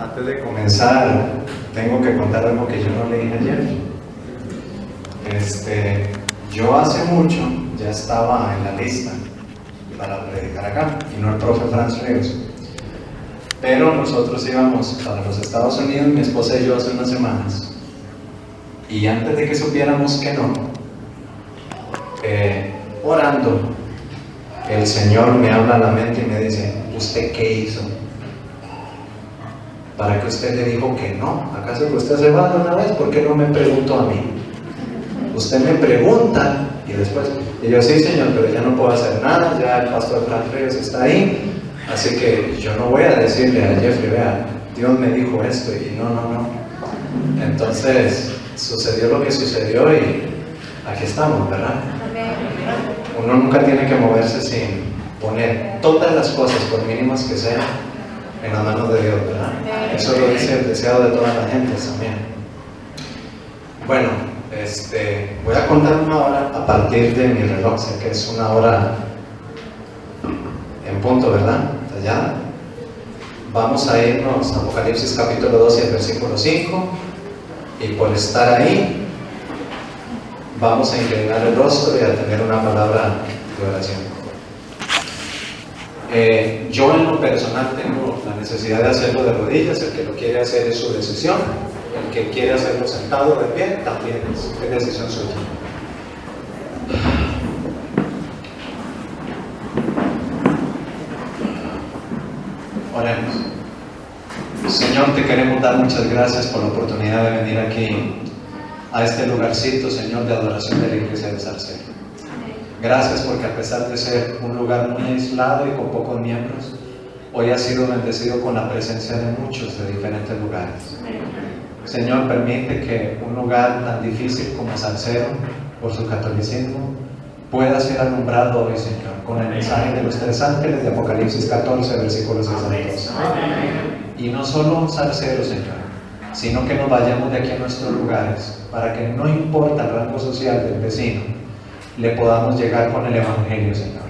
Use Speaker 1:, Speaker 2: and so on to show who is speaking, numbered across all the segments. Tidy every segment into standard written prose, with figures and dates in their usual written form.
Speaker 1: Antes de comenzar, tengo que contar algo que yo no le dije ayer. Yo hace mucho ya estaba en la lista para predicar acá, y no el profe Franz Ríos. Pero nosotros íbamos para los Estados Unidos, mi esposa y yo, hace unas semanas. Y antes de que supiéramos que no, orando, el Señor me habla a la mente y me dice: ¿usted qué hizo? ¿Para qué usted le dijo que no? ¿Acaso que usted se va de una vez? ¿Por qué no me preguntó a mí? Usted me pregunta y después, y yo: sí, Señor, pero ya no puedo hacer nada, ya el pastor Franz Ríos está ahí, así que yo no voy a decirle a Jeffrey: vea, Dios me dijo esto, y no. Entonces sucedió lo que sucedió y aquí estamos, ¿verdad? Uno nunca tiene que moverse sin poner todas las cosas, por mínimas que sean, en las manos de Dios, ¿verdad? Eso lo dice el deseo de toda la gente también. Bueno, voy a contar una hora a partir de mi reloj, sé que es una hora en punto, ¿verdad? Allá. Vamos a irnos a Apocalipsis capítulo 2 y el versículo 5, y por estar ahí vamos a inclinar el rostro y a tener una palabra de oración. Yo en lo personal tengo la necesidad de hacerlo de rodillas. El que lo quiere hacer es su decisión. El que quiere hacerlo sentado de pie también es decisión suya. Oremos. Señor, te queremos dar muchas gracias por la oportunidad de venir aquí a este lugarcito, Señor, de adoración de la iglesia de Zarcero. Gracias porque, a pesar de ser un lugar muy aislado y con pocos miembros, hoy ha sido bendecido con la presencia de muchos de diferentes lugares. Señor, permite que un lugar tan difícil como Zarcero, por su catolicismo, pueda ser alumbrado hoy, Señor, con el mensaje de los 3 ángeles de Apocalipsis 14, versículos 6 al 12. Y no solo Zarcero, Señor, sino que nos vayamos de aquí a nuestros lugares, para que no importa el rango social del vecino, le podamos llegar con el Evangelio, Señor.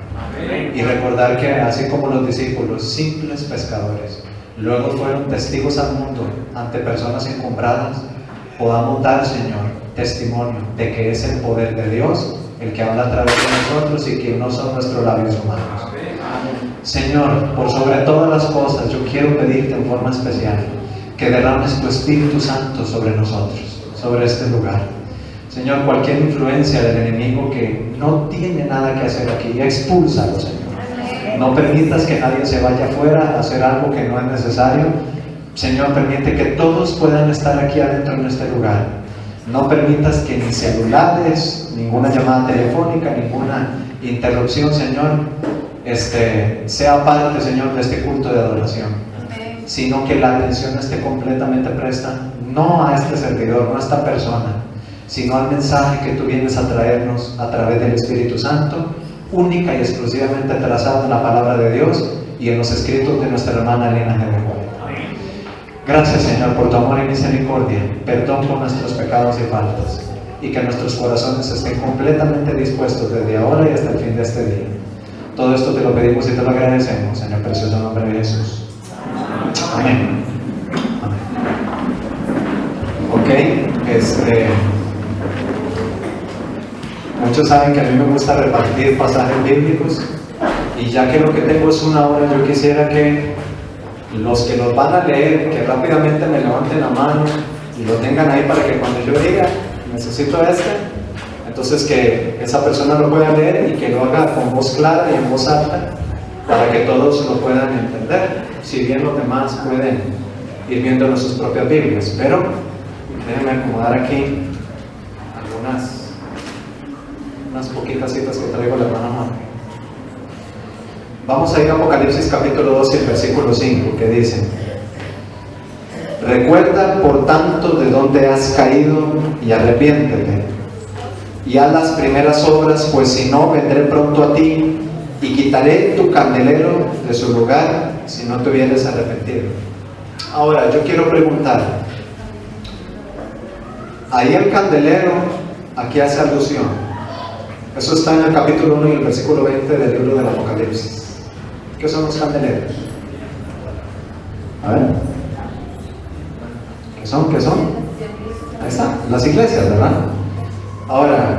Speaker 1: Y recordar que, así como los discípulos, simples pescadores, luego fueron testigos al mundo ante personas encumbradas, podamos dar, Señor, testimonio de que es el poder de Dios el que habla a través de nosotros y que no son nuestros labios humanos. Señor, por sobre todas las cosas, yo quiero pedirte en forma especial que derrames tu Espíritu Santo sobre nosotros, sobre este lugar. Señor, cualquier influencia del enemigo que no tiene nada que hacer aquí, expúlsalo, Señor. No permitas que nadie se vaya afuera a hacer algo que no es necesario. Señor, permite que todos puedan estar aquí adentro en este lugar. No permitas que ni celulares, ninguna llamada telefónica, ninguna interrupción, Señor, sea parte, Señor, de este culto de adoración, sino que la atención esté completamente presta, no a este servidor, no a esta persona, sino al mensaje que tú vienes a traernos a través del Espíritu Santo, única y exclusivamente trazado en la palabra de Dios y en los escritos de nuestra hermana Elena G. de Juárez. Gracias, Señor, por tu amor y misericordia, perdón por nuestros pecados y faltas, y que nuestros corazones estén completamente dispuestos desde ahora y hasta el fin de este día. Todo esto te lo pedimos y te lo agradecemos en el precioso nombre de Jesús. Amén. Amén. Ok, muchos saben que a mí me gusta repartir pasajes bíblicos, y ya que lo que tengo es una hora, yo quisiera que los que los van a leer, que rápidamente me levanten la mano y lo tengan ahí, para que cuando yo diga necesito entonces que esa persona lo pueda leer y que lo haga con voz clara y en voz alta, para que todos lo puedan entender, si bien los demás pueden ir viendo en sus propias Biblias. Pero déjenme acomodar aquí unas poquitas citas que traigo la hermana Juan. Vamos a ir a Apocalipsis capítulo 2 y el versículo 5, que dice: recuerda por tanto de dónde has caído y arrepiéntete, y haz las primeras obras, pues si no, vendré pronto a ti y quitaré tu candelero de su lugar si no te hubieres arrepentido. Ahora, yo quiero preguntar, ahí el candelero, ¿a qué hace alusión? Eso está en el capítulo 1 y el versículo 20 del libro del Apocalipsis. ¿Qué son los candeleros? A ver. ¿Qué son? ¿Qué son? Ahí está, las iglesias, ¿verdad? Ahora,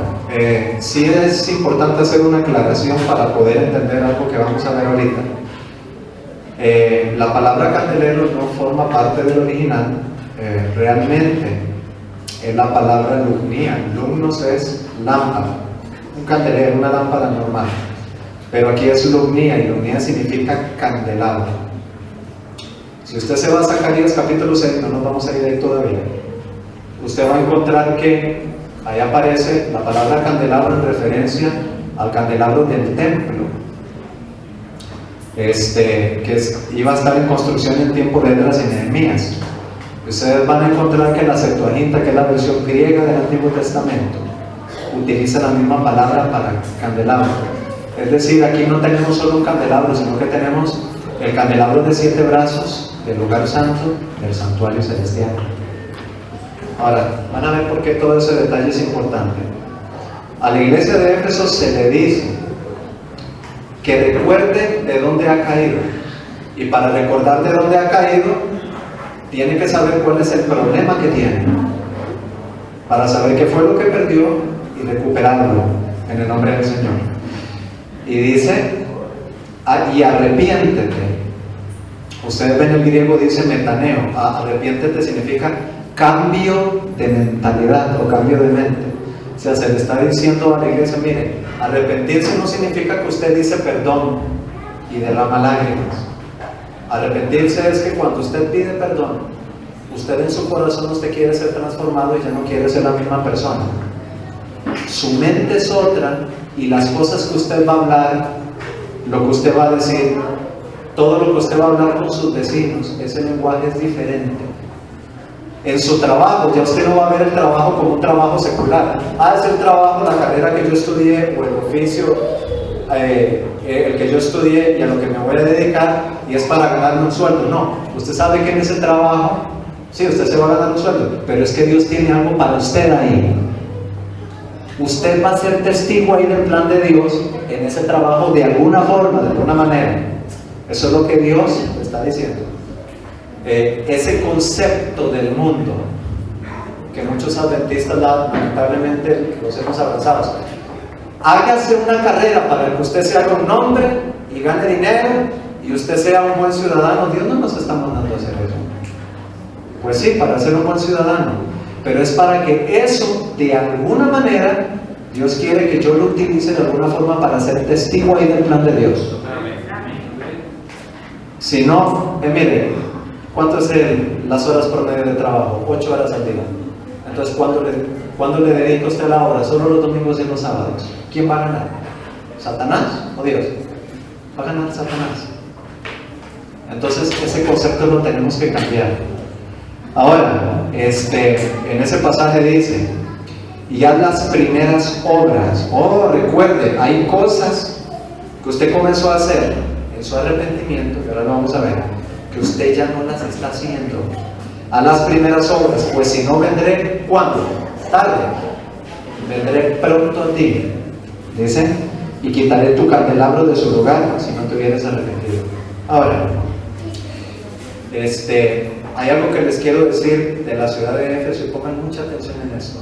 Speaker 1: sí es importante hacer una aclaración para poder entender algo que vamos a ver ahorita. La palabra candelero no forma parte del original, realmente es la palabra lumnia. Lumnos es lámpara, un candelero, una lámpara normal, pero aquí es lumnia, y lumnia significa candelabro. Si usted se va a Zacarías capítulo 6, no nos vamos a ir ahí todavía, usted va a encontrar que ahí aparece la palabra candelabro en referencia al candelabro del templo, iba a estar en construcción en tiempo de Esdras y Nehemías. Ustedes van a encontrar que la Septuaginta, que es la versión griega del Antiguo Testamento, utiliza la misma palabra para candelabro. Es decir, aquí no tenemos solo un candelabro, sino que tenemos el candelabro de 7 brazos del lugar santo, del santuario celestial. Ahora, van a ver por qué todo ese detalle es importante. A la iglesia de Éfeso se le dice que recuerde de dónde ha caído, y para recordar de dónde ha caído tiene que saber cuál es el problema que tiene, para saber qué fue lo que perdió y recuperarlo en el nombre del Señor. Y dice, y arrepiéntete. Ustedes ven el griego, dice metaneo. Arrepiéntete significa cambio de mentalidad o cambio de mente. O sea, se le está diciendo a la iglesia, mire, arrepentirse no significa que usted dice perdón y derrama lágrimas. Arrepentirse es que cuando usted pide perdón, usted en su corazón usted quiere ser transformado y ya no quiere ser la misma persona. Su mente es otra, y las cosas que usted va a hablar, lo que usted va a decir, todo lo que usted va a hablar con sus vecinos, ese lenguaje es diferente. En su trabajo, ya usted no va a ver el trabajo como un trabajo secular. Es el trabajo, la carrera que yo estudié, o el oficio el que yo estudié y a lo que me voy a dedicar, y es para ganarme un sueldo. No, usted sabe que en ese trabajo, sí, usted se va a ganar un sueldo, pero es que Dios tiene algo para usted ahí. Usted va a ser testigo ahí del plan de Dios en ese trabajo de alguna forma, de alguna manera. Eso es lo que Dios le está diciendo. Ese concepto del mundo que muchos adventistas lamentablemente los hemos abrazado. Hágase una carrera para que usted se haga un nombre y gane dinero y usted sea un buen ciudadano. Dios no nos está mandando a hacer eso. Pues sí, para ser un buen ciudadano, pero es para que eso, de alguna manera, Dios quiere que yo lo utilice de alguna forma para ser testigo ahí del plan de Dios. Si no, mire, ¿cuánto es las horas promedio de trabajo? 8 horas al día. Entonces, ¿cuándo le dedica usted la hora? Solo los domingos y los sábados. ¿Quién va a ganar? ¿Satanás o Dios? Va a ganar Satanás. Entonces, ese concepto lo tenemos que cambiar. Ahora, en ese pasaje dice, y haz las primeras obras. Recuerde, hay cosas que usted comenzó a hacer en su arrepentimiento, que ahora lo vamos a ver, que usted ya no las está haciendo. A las primeras obras, pues si no vendré, ¿cuándo? Tarde. Vendré pronto a ti, dice, y quitaré tu candelabro de su lugar si no te hubieras arrepentido. Ahora, hay algo que les quiero decir de la ciudad de Éfeso, y pongan mucha atención en esto.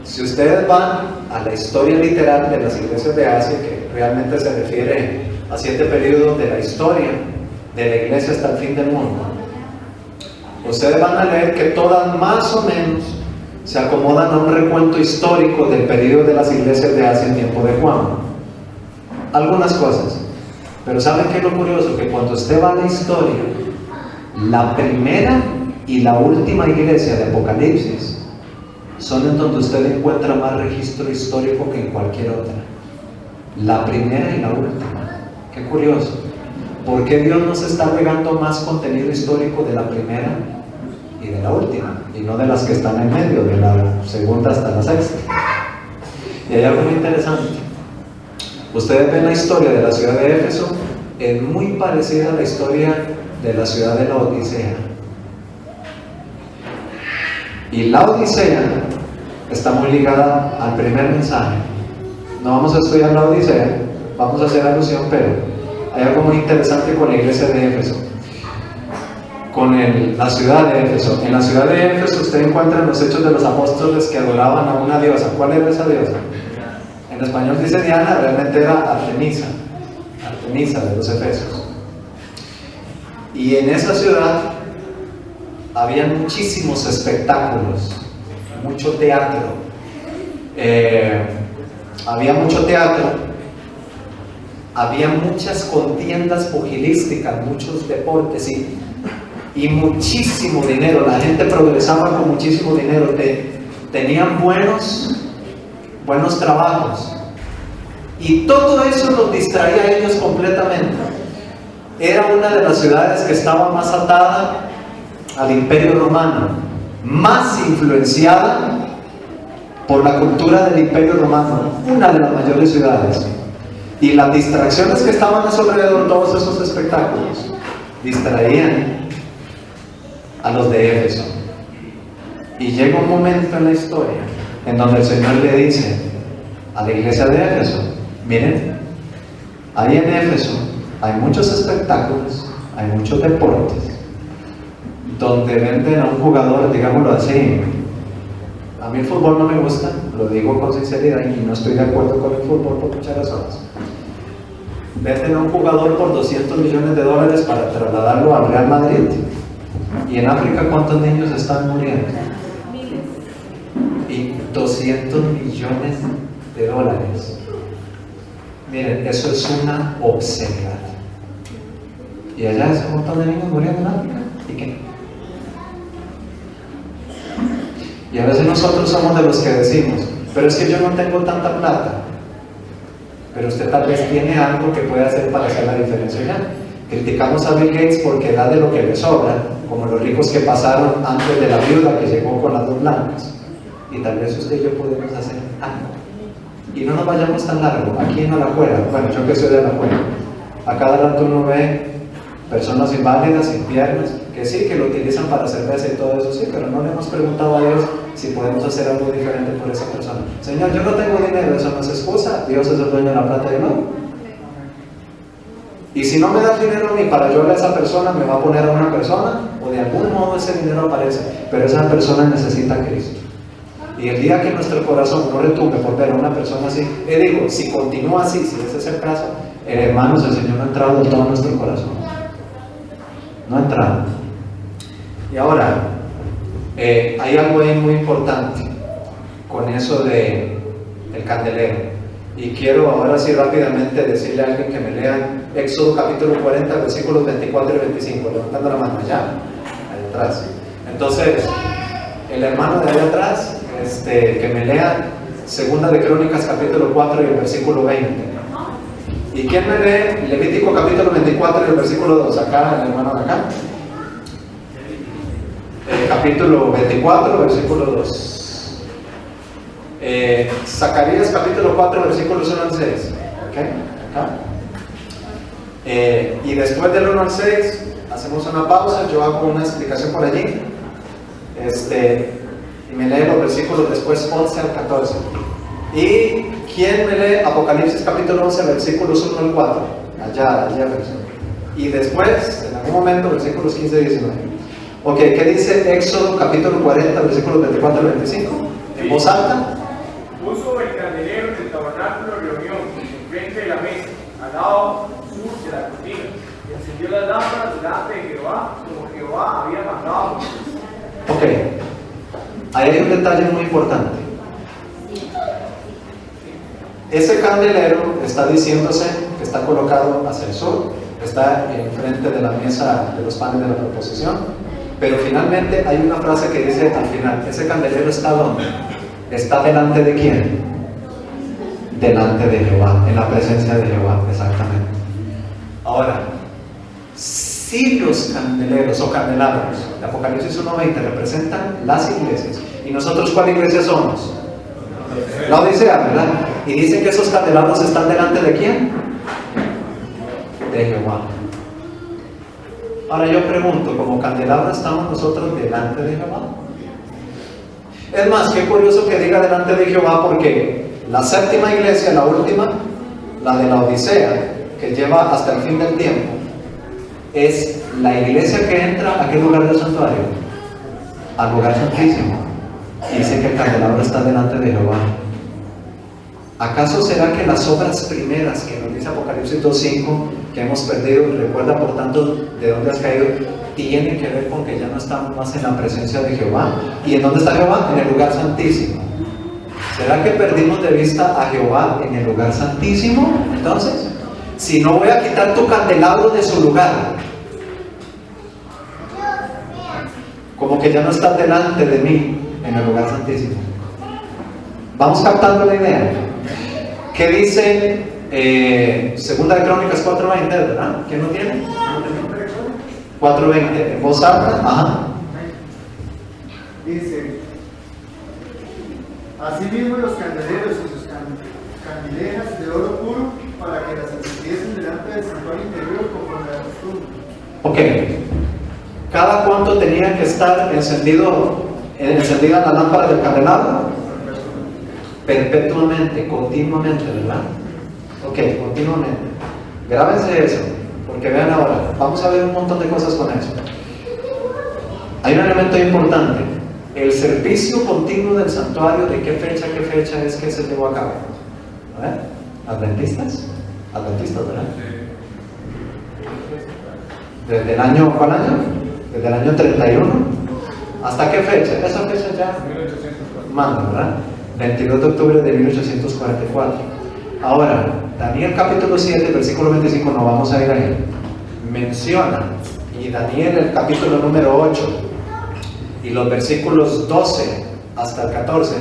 Speaker 1: Si ustedes van a la historia literal de las iglesias de Asia, que realmente se refiere a 7 periodos de la historia de la iglesia hasta el fin del mundo, ustedes van a leer que todas más o menos se acomodan a un recuento histórico del periodo de las iglesias de Asia en tiempo de Juan. Algunas cosas, pero ¿saben qué es lo curioso? Que cuando usted va a la historia, la primera y la última iglesia de Apocalipsis son en donde usted encuentra más registro histórico que en cualquier otra. La primera y la última. Qué curioso. ¿Por qué Dios nos está agregando más contenido histórico de la primera y de la última, y no de las que están en medio, de la segunda hasta la sexta? Y hay algo muy interesante. Ustedes ven la historia de la ciudad de Éfeso, es muy parecida a la historia de la ciudad de la Odisea. Y la Odisea está muy ligada al primer mensaje. No vamos a estudiar la Odisea, vamos a hacer alusión, pero hay algo muy interesante con la iglesia de Éfeso. la ciudad de Éfeso. En la ciudad de Éfeso usted encuentra en los Hechos de los Apóstoles que adoraban a una diosa. ¿Cuál era esa diosa? En español dice Diana, realmente era Artemisa de los Efesios. Y en esa ciudad había muchísimos espectáculos, mucho teatro. Había mucho teatro, había muchas contiendas pugilísticas, muchos deportes y muchísimo dinero. La gente progresaba con muchísimo dinero. Tenían buenos trabajos. Y todo eso los distraía a ellos completamente. Era una de las ciudades que estaba más atada al Imperio Romano, más influenciada por la cultura del Imperio Romano, una de las mayores ciudades. Y las distracciones que estaban a su alrededor, todos esos espectáculos, distraían a los de Éfeso. Y llega un momento en la historia en donde el Señor le dice a la iglesia de Éfeso: miren, ahí en Éfeso hay muchos espectáculos, hay muchos deportes, donde venden a un jugador, digámoslo así. A mí el fútbol no me gusta, lo digo con sinceridad, y no estoy de acuerdo con el fútbol por muchas razones. Venden a un jugador por $200 millones para trasladarlo al Real Madrid. ¿Y en África cuántos niños están muriendo? Y $200 millones. Miren, eso es una obscenidad. Y allá es un montón de niños muriendo en África. ¿Y qué? Y a veces nosotros somos de los que decimos: pero es que yo no tengo tanta plata. Pero usted tal vez tiene algo que puede hacer para hacer la diferencia ya. Criticamos a Bill Gates porque da de lo que le sobra, como los ricos que pasaron antes de la viuda que llegó con las dos blancas. Y tal vez usted y yo podemos hacer algo. Y no nos vayamos tan largo. Aquí en Alajuela, bueno, yo que soy de Alajuela, a cada rato uno ve personas inválidas, sin piernas, que sí, que lo utilizan para cerveza y todo eso, sí, pero no le hemos preguntado a Dios si podemos hacer algo diferente por esa persona. Señor, yo no tengo dinero, eso no es excusa, Dios es el dueño de la plata y no. Y si no me das dinero a mí para ayudar a esa persona, me va a poner a una persona, o de algún modo ese dinero aparece, pero esa persona necesita a Cristo. Y el día que nuestro corazón no retumbe por ver a una persona así, digo, si continúa así, si ese es el caso, hermanos, el Señor no ha entrado en todo nuestro corazón. No ha entrado. Y ahora, hay algo ahí muy importante con eso del candelero. Y quiero ahora sí rápidamente decirle a alguien que me lea Éxodo capítulo 40, versículos 24 y 25, levantando la mano allá, allá atrás. Entonces, el hermano de allá atrás, que me lea Segunda de Crónicas capítulo 4 y el versículo 20. ¿Y quién me lee Levítico capítulo 24 y el versículo 2? Acá, el hermano de acá. Capítulo 24, versículo 2. Zacarías capítulo 4, versículos 1 al 6. ¿Okay? Acá. Y después del 1 al 6, hacemos una pausa, yo hago una explicación por allí. Y me lee los versículos después 11 al 14. ¿Y quién me lee Apocalipsis capítulo 11, versículos 1 al 4? Allá. Y después, en algún momento, versículos 15 y 19. Ok, ¿qué dice Éxodo capítulo 40, versículos 24 al 25? En voz alta.
Speaker 2: Puso el candelero del tabernáculo de reunión enfrente de la mesa, al lado sur de la cortina, y encendió las lámparas delante de Jehová, como Jehová había mandado.
Speaker 1: Ok, ahí hay un detalle muy importante. Ese candelero está diciéndose que está colocado hacia el sur, está enfrente de la mesa de los panes de la proposición, pero finalmente hay una frase que dice al final: ese candelero está ¿dónde? ¿Está delante de quién? Delante de Jehová, en la presencia de Jehová, exactamente. Ahora, si los candeleros o candelabros de Apocalipsis 1:20 representan las iglesias, ¿y nosotros cuál iglesia somos? La Odisea, ¿verdad? Y dicen que esos candelabros están delante de quién? De Jehová. Ahora yo pregunto, ¿como candelabro estamos nosotros delante de Jehová? Es más, qué curioso que diga delante de Jehová, porque la séptima iglesia, la última, la de la Odisea, que lleva hasta el fin del tiempo, es la iglesia que entra, ¿a qué lugar del santuario? Al lugar santísimo. Y dice que el candelabro está delante de Jehová. ¿Acaso será que las obras primeras que nos dice Apocalipsis 2:5 que hemos perdido, recuerda por tanto de dónde has caído, tienen que ver con que ya no estamos más en la presencia de Jehová? ¿Y en dónde está Jehová? En el lugar santísimo. ¿Será que perdimos de vista a Jehová en el lugar santísimo? Entonces, si no voy a quitar tu candelabro de su lugar, como que ya no estás delante de mí en el lugar santísimo. ¿Vamos captando la idea? ¿Qué dice Segunda de Crónicas 4:20, verdad? ¿Quién lo tiene? 4:20, en voz alta. Ajá.
Speaker 3: Dice: asimismo los candeleros y sus candilejas de oro puro, para que las encendiesen delante del santuario interior conforme a la costumbre.
Speaker 1: Ok. ¿Cada cuánto tenía que estar encendida la lámpara del candelabro? Perpetuamente, continuamente, ¿verdad? Ok, continuamente. Grábense eso, porque vean ahora, vamos a ver un montón de cosas con eso. Hay un elemento importante. El servicio continuo del santuario, ¿de qué fecha es que se llevó a cabo? A ver, ¿adventistas? Adventistas, ¿verdad? ¿Desde el año, cuál año? Desde el año 31. ¿Hasta qué fecha? Esa fecha ya manda, ¿verdad? 22 de octubre de 1844. Ahora, Daniel capítulo 7, versículo 25, no vamos a ir ahí. Menciona, y Daniel el capítulo número 8, y los versículos 12 hasta el 14,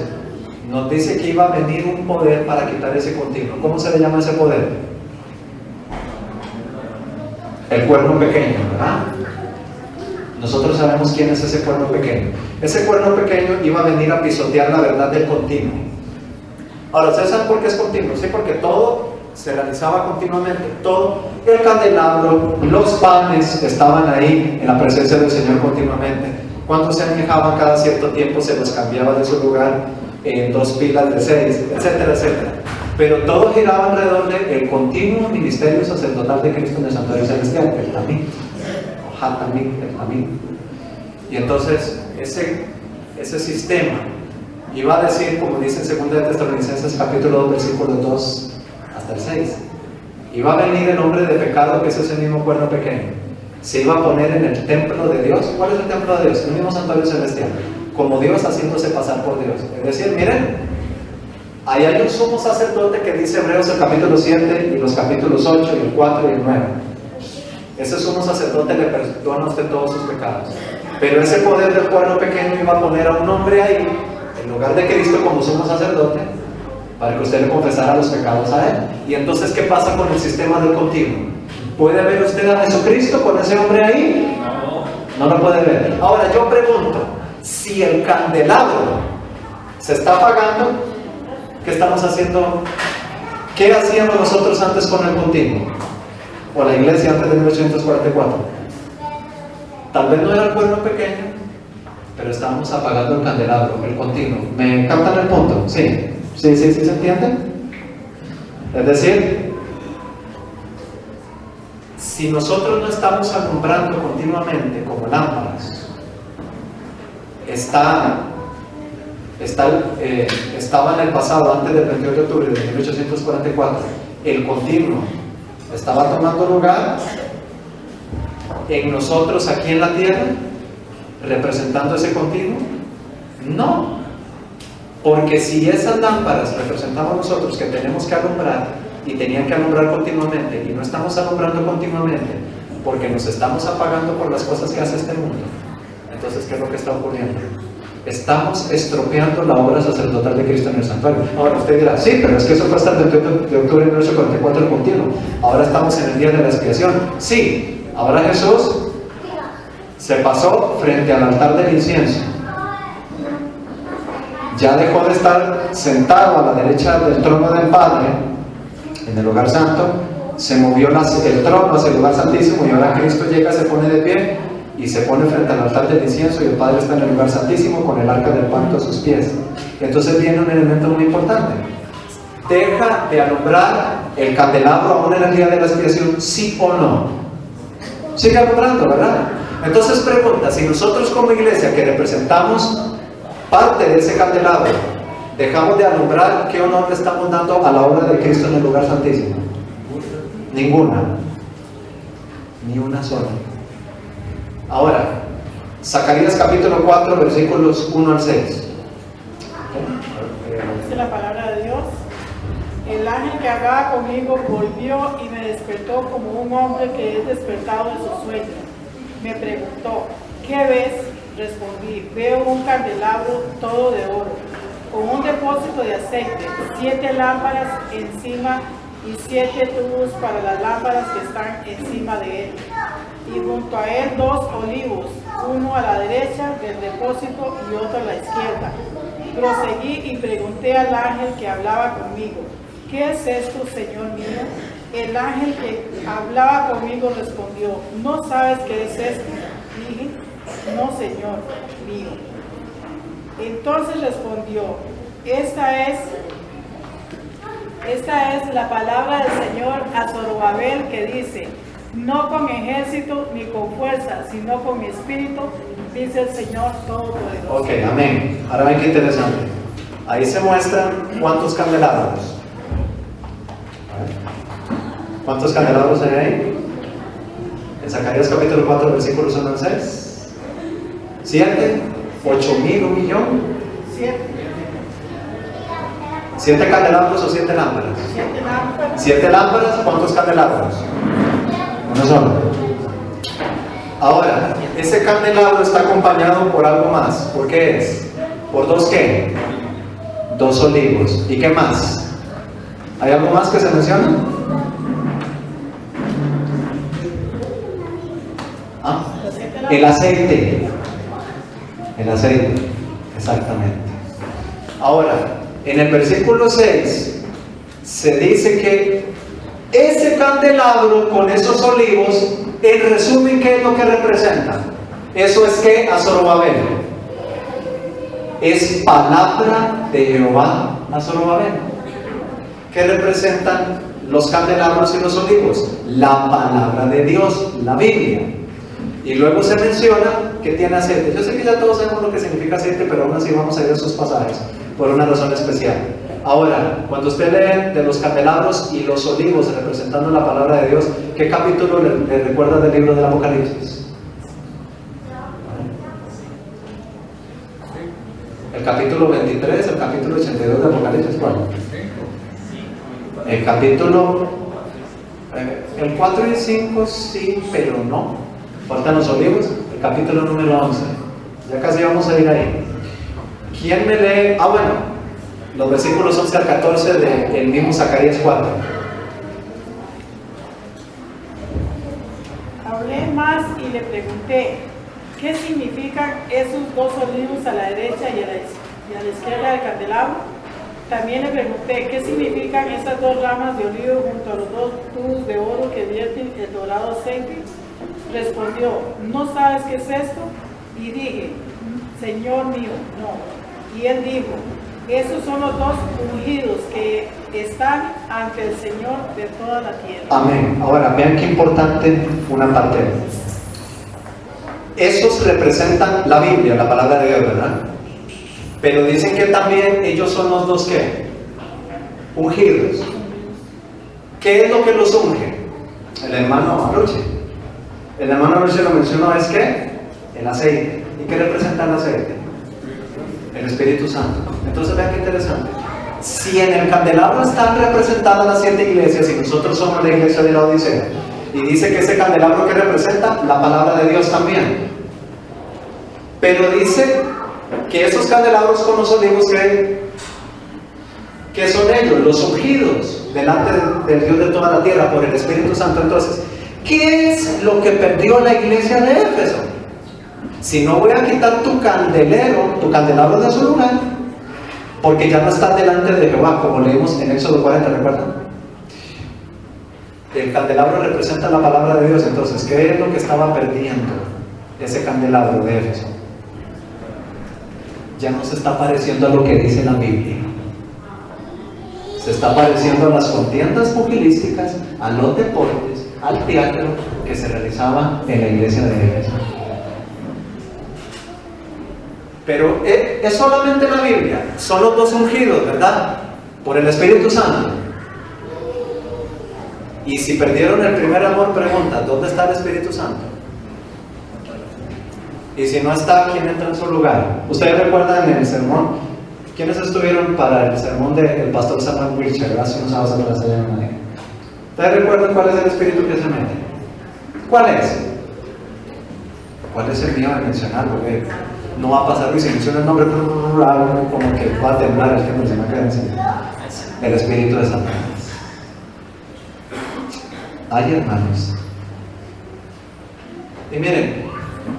Speaker 1: nos dice que iba a venir un poder para quitar ese continuo. ¿Cómo se le llama ese poder? El cuerno pequeño, ¿verdad? Nosotros sabemos quién es ese cuerno pequeño. Ese cuerno pequeño iba a venir a pisotear la verdad del continuo. Ahora, ¿ustedes saben por qué es continuo? Sí, porque todo se realizaba continuamente. Todo, el candelabro, los panes estaban ahí en la presencia del Señor continuamente. Cuando se añejaban cada cierto tiempo se los cambiaba de su lugar en 2 pilas de 6, etcétera, etcétera. Pero todo giraba alrededor del continuo ministerio sacerdotal de Cristo en el santuario celestial, el tamí. Y entonces ese sistema iba a decir, como dice en 2 de Tesalonicenses capítulo 2 versículos 2 hasta el 6, iba a venir el hombre de pecado, que es ese mismo cuerno pequeño, se iba a poner en el templo de Dios. ¿Cuál es el templo de Dios? El mismo santuario celestial, como Dios haciéndose pasar por Dios. Es decir, miren, ahí hay un sumo sacerdote que dice Hebreos el capítulo 7 y los capítulos 8 y el 4 y el 9. Ese sumo sacerdote le perdona a usted todos sus pecados. Pero ese poder del cuerno pequeño iba a poner a un hombre ahí, en lugar de Cristo como sumo sacerdote, para que usted le confesara los pecados a él. Y entonces, ¿qué pasa con el sistema del continuo? ¿Puede ver usted a Jesucristo con ese hombre ahí? No lo puede ver. Ahora yo pregunto, si el candelabro se está apagando, ¿qué estamos haciendo? ¿Qué hacíamos nosotros antes con el continuo? O la iglesia antes de 1844. Tal vez no era el cuerno pequeño, pero estábamos apagando el candelabro, el continuo. ¿Me captan el punto? Sí. ¿Sí se entiende? Es decir, si nosotros no estamos alumbrando continuamente como lámparas, estaba en el pasado, antes del 28 de octubre de 1844, el continuo estaba tomando lugar en nosotros aquí en la tierra, representando ese continuo. No, porque si esas lámparas representamos nosotros que tenemos que alumbrar y tenían que alumbrar continuamente y no estamos alumbrando continuamente porque nos estamos apagando por las cosas que hace este mundo, entonces ¿qué es lo que está ocurriendo? Estamos estropeando la obra sacerdotal de Cristo en el santuario. Ahora usted dirá, sí, pero es que eso fue hasta el 28 de octubre de 1844 el continuo. Ahora estamos en el día de la expiación. Sí, ahora Jesús se pasó frente al altar del incienso. Ya dejó de estar sentado a la derecha del trono del Padre en el lugar santo, se movió el trono hacia el lugar santísimo y ahora Cristo llega, se pone de pie y se pone frente al altar del incienso y el Padre está en el lugar santísimo con el arca del pacto a sus pies. Entonces viene un elemento muy importante. ¿Deja de alumbrar el candelabro aún en el día de la expiación, sí o no? sigue alumbrando, ¿verdad? Entonces pregunta, si nosotros como iglesia que representamos parte de ese candelabro, dejamos de alumbrar, ¿qué honor le estamos dando a la obra de Cristo en el lugar santísimo? Ninguna. Ni una sola. Ahora, Zacarías capítulo 4, versículos 1 al 6.
Speaker 4: Dice la palabra de Dios: el ángel que hablaba conmigo volvió y me despertó como un hombre que es despertado de su sueño. Me preguntó, ¿qué ves? Respondí, veo un candelabro todo de oro, con un depósito de aceite, 7 lámparas encima y 7 tubos para las lámparas que están encima de él. Y junto a él 2 olivos, uno a la derecha del depósito y otro a la izquierda. Proseguí y pregunté al ángel que hablaba conmigo, ¿qué es esto, Señor mío? El ángel que hablaba conmigo respondió, ¿no sabes qué es esto? Dije, no, Señor mío. Entonces respondió, esta es la palabra del Señor a Zorobabel, que dice, no con ejército ni con fuerza, sino con mi espíritu, dice el Señor Todopoderoso.
Speaker 1: Ok, amén. Ahora ven qué interesante. Ahí se muestran cuántos candelabros. ¿Cuántos candelabros hay ahí? En Zacarías capítulo 4, versículos 1 al 6. 7, 8,000, 1 millón. 7 candelabros o 7 lámparas.
Speaker 4: 7 lámparas.
Speaker 1: 7 lámparas, ¿cuántos candelabros? Uno solo. Ahora, ese candelabro está acompañado por algo más. ¿Por qué es? ¿Por 2 qué? 2 olivos. ¿Y qué más? ¿Hay algo más que se menciona? ¿Ah? El aceite. El aceite, exactamente. Ahora, en el versículo 6 se dice que ese candelabro con esos olivos, en resumen, ¿qué es lo que representa? Eso es que a Zorobabel es palabra de Jehová a Zorobabel. ¿Qué representan los candelabros y los olivos? La palabra de Dios, la Biblia. Y luego se menciona que tiene aceite. Yo sé que ya todos sabemos lo que significa aceite, pero aún así vamos a ir a esos pasajes por una razón especial. Ahora, cuando usted lee de los candelabros y los olivos representando la palabra de Dios, ¿qué capítulo le recuerda del libro del Apocalipsis? El capítulo 23, el capítulo 82 de Apocalipsis, ¿cuál? El capítulo, el 4 y el 5 sí, pero no. Faltan los olivos, el capítulo número 11. Ya casi vamos a ir ahí. ¿Quién me lee? Bueno, los versículos 11 al 14 del mismo Zacarías 4.
Speaker 4: Hablé más y le pregunté, ¿qué significan esos 2 olivos a la derecha y a la izquierda del candelabro? También le pregunté, ¿qué significan esas 2 ramas de olivo junto a los 2 tubos de oro que vierten el dorado aceite? Respondió, ¿no sabes qué es esto? Y dije, Señor mío, no. Y él dijo, esos son los 2 ungidos que están ante el Señor de toda la tierra.
Speaker 1: Amén. Ahora, vean qué importante una parte. Esos representan la Biblia, la palabra de Dios, ¿verdad? Pero dicen que también ellos son los 2 ¿qué? Ungidos. ¿Qué es lo que los unge? El hermano Aruche. El hermano Aruche lo mencionó, es que el aceite. ¿Y qué representa el aceite? El Espíritu Santo. Entonces vean qué interesante. Si en el candelabro están representadas las 7 iglesias y nosotros somos la iglesia de la Odisea, y dice que ese candelabro que representa la palabra de Dios también, pero dice que esos candelabros con los olivos que son ellos, los ungidos delante del Dios de toda la tierra por el Espíritu Santo. Entonces, ¿qué es lo que perdió la iglesia de Éfeso? Si no voy a quitar tu candelabro de su lugar, porque ya no estás delante de Jehová, como leímos en Éxodo 40, ¿recuerdan? El candelabro representa la palabra de Dios. Entonces, ¿qué es lo que estaba perdiendo ese candelabro de Éfeso? Ya no se está pareciendo a lo que dice la Biblia. Se está pareciendo a las contiendas pugilísticas, a los deportes, al teatro, que se realizaba en la iglesia de Éfeso. Pero es solamente la Biblia, son los dos ungidos, ¿verdad? Por el Espíritu Santo. Y si perdieron el primer amor, pregunta, ¿dónde está el Espíritu Santo? Y si no está, ¿quién entra en su lugar? ¿Ustedes recuerdan el sermón? ¿Quiénes estuvieron para el sermón del pastor Samuel Wilcher hace unos sábados atrás allá en Madrid? ¿Ustedes recuerdan cuál es el espíritu que se mete? ¿Cuál es? ¿Cuál es el mío de mencionar? Porque no va a pasar, y si menciona el nombre, como que va a temblar el que se me queda encima. El espíritu de Satanás. Ay, hermanos. Y miren,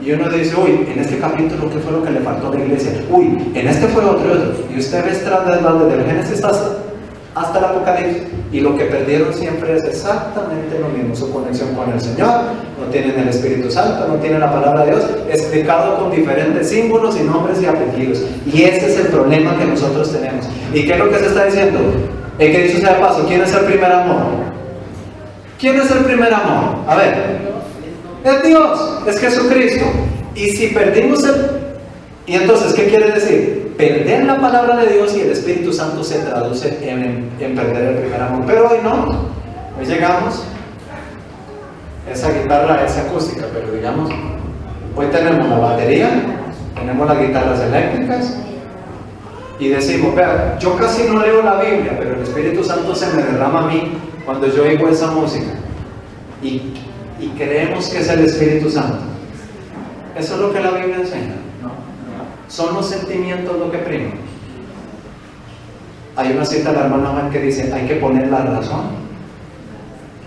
Speaker 1: y uno dice, uy, en este capítulo, ¿qué fue lo que le faltó a la iglesia? Uy, en este fue otro. Y usted ve desde el Génesis hasta el Apocalipsis, y lo que perdieron siempre es exactamente lo mismo: su conexión con el Señor. No tienen el Espíritu Santo, no tienen la palabra de Dios, explicado con diferentes símbolos y nombres y apellidos. Y ese es el problema que nosotros tenemos. ¿Y qué es lo que se está diciendo? El que dice sea de paso, ¿quién es el primer amor? ¿Quién es el primer amor? A ver, es Dios, es Jesucristo. Y si perdimos ¿y entonces qué quiere decir? Perder la palabra de Dios, y el Espíritu Santo se traduce en perder el primer amor. Pero hoy no, hoy llegamos, esa guitarra es acústica, pero digamos, hoy tenemos la batería, tenemos las guitarras eléctricas, y decimos, vea, yo casi no leo la Biblia, pero el Espíritu Santo se me derrama a mí cuando yo oigo esa música, y creemos que es el Espíritu Santo. Eso es lo que la Biblia enseña. Son los sentimientos lo que priman. Hay una cita de la hermana Juan que dice, hay que poner la razón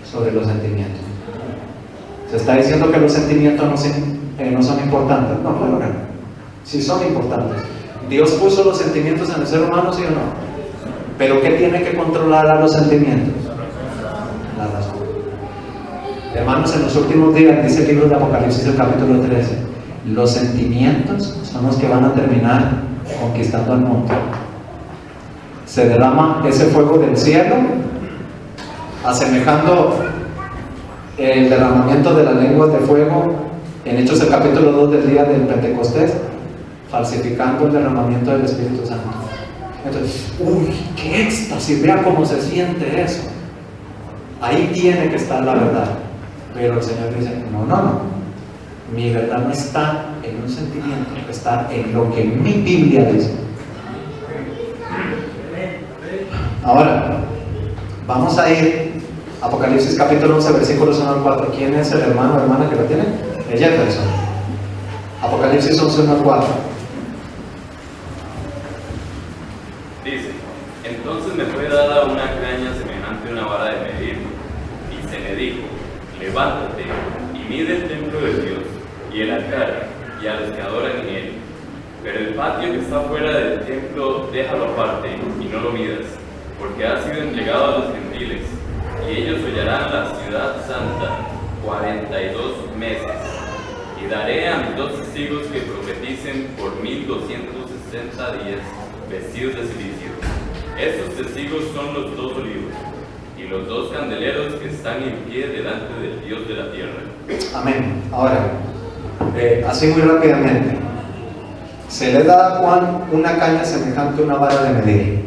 Speaker 1: sobre los sentimientos. Se está diciendo que los sentimientos no son importantes. No, claro que no. Sí son importantes. Dios puso los sentimientos en el ser humano, ¿sí o no? Pero ¿qué tiene que controlar a los sentimientos? La razón. Hermanos, en los últimos días, dice el libro de Apocalipsis, el capítulo 13, los sentimientos son los que van a terminar conquistando al mundo. Se derrama ese fuego del cielo, asemejando el derramamiento de las lenguas de fuego en Hechos el capítulo 2 del día del Pentecostés, falsificando el derramamiento del Espíritu Santo. Entonces, uy, qué éxtasis, vea cómo se siente eso. Ahí tiene que estar la verdad. Pero el Señor dice, no. Mi verdad no está en un sentimiento, está en lo que mi Biblia dice. Ahora, vamos a ir a Apocalipsis capítulo 11, versículos 1 al 4. ¿Quién es el hermano o hermana que lo tiene? El Jefferson. Apocalipsis 11, 1 al 4.
Speaker 5: Dice, entonces me fue dada una caña semejante a una vara de medir, y se me dijo, levántate y mide el templo de Dios, y el altar, y a los que adoran en él. Pero el patio que está fuera del templo, déjalo aparte, y no lo midas, porque ha sido entregado a los gentiles, y ellos hollarán la ciudad santa 42 meses. Y daré a mis 2 testigos que profeticen por 1260 días, vestidos de silicio. Estos testigos son los 2 olivos, y los 2 candeleros que están en pie delante del Dios de la tierra.
Speaker 1: Amén. Ahora, así muy rápidamente, se le da a Juan una caña semejante a una vara de medir.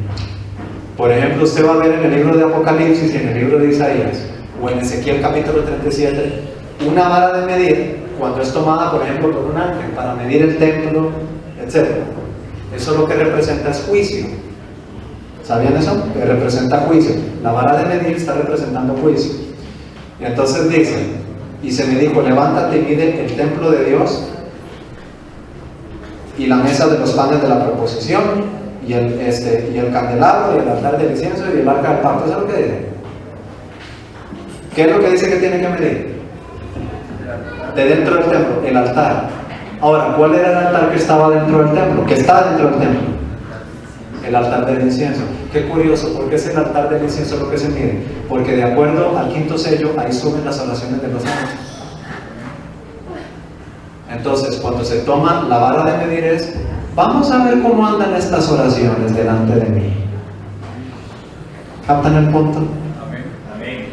Speaker 1: Por ejemplo, usted va a ver en el libro de Apocalipsis y en el libro de Isaías, o en Ezequiel capítulo 37, una vara de medir, cuando es tomada, por ejemplo, por un ángel para medir el templo, etc. Eso lo que representa es juicio. ¿Sabían eso? Que representa juicio. La vara de medir está representando juicio. Y entonces dice, y se me dijo, levántate y mide el templo de Dios, y la mesa de los panes de la proposición, y el candelabro, y el altar del incienso, y el arca del pacto. ¿Eso es lo que dice? ¿Qué es lo que dice que tiene que medir? De dentro del templo, el altar. Ahora, ¿cuál era el altar que estaba dentro del templo? Que está dentro del templo. El altar del incienso. Qué curioso, porque es el altar del incienso lo que se mide. Porque de acuerdo al 5º sello, ahí suben las oraciones de los santos. Entonces, cuando se toma la vara de medir es, vamos a ver cómo andan estas oraciones delante de mí. ¿Captan el punto?
Speaker 2: Amén.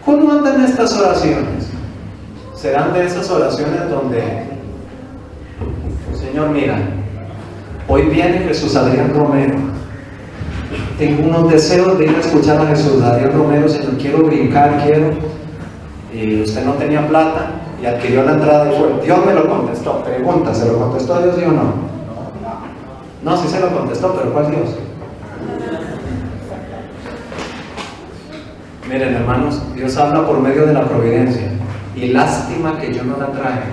Speaker 1: ¿Cómo andan estas oraciones? serán de esas oraciones donde, Señor, mira, hoy viene Jesús Adrián Romero. Tengo unos deseos de ir a escuchar a Jesús Adrián Romero, Señor, quiero brincar, quiero. Y usted no tenía plata y adquirió la entrada y fue. Dios me lo contestó. Pregunta, ¿se lo contestó Dios, sí o no? No, sí se lo contestó, pero ¿cuál Dios? Miren, hermanos, Dios habla por medio de la providencia. Y lástima que yo no la traje.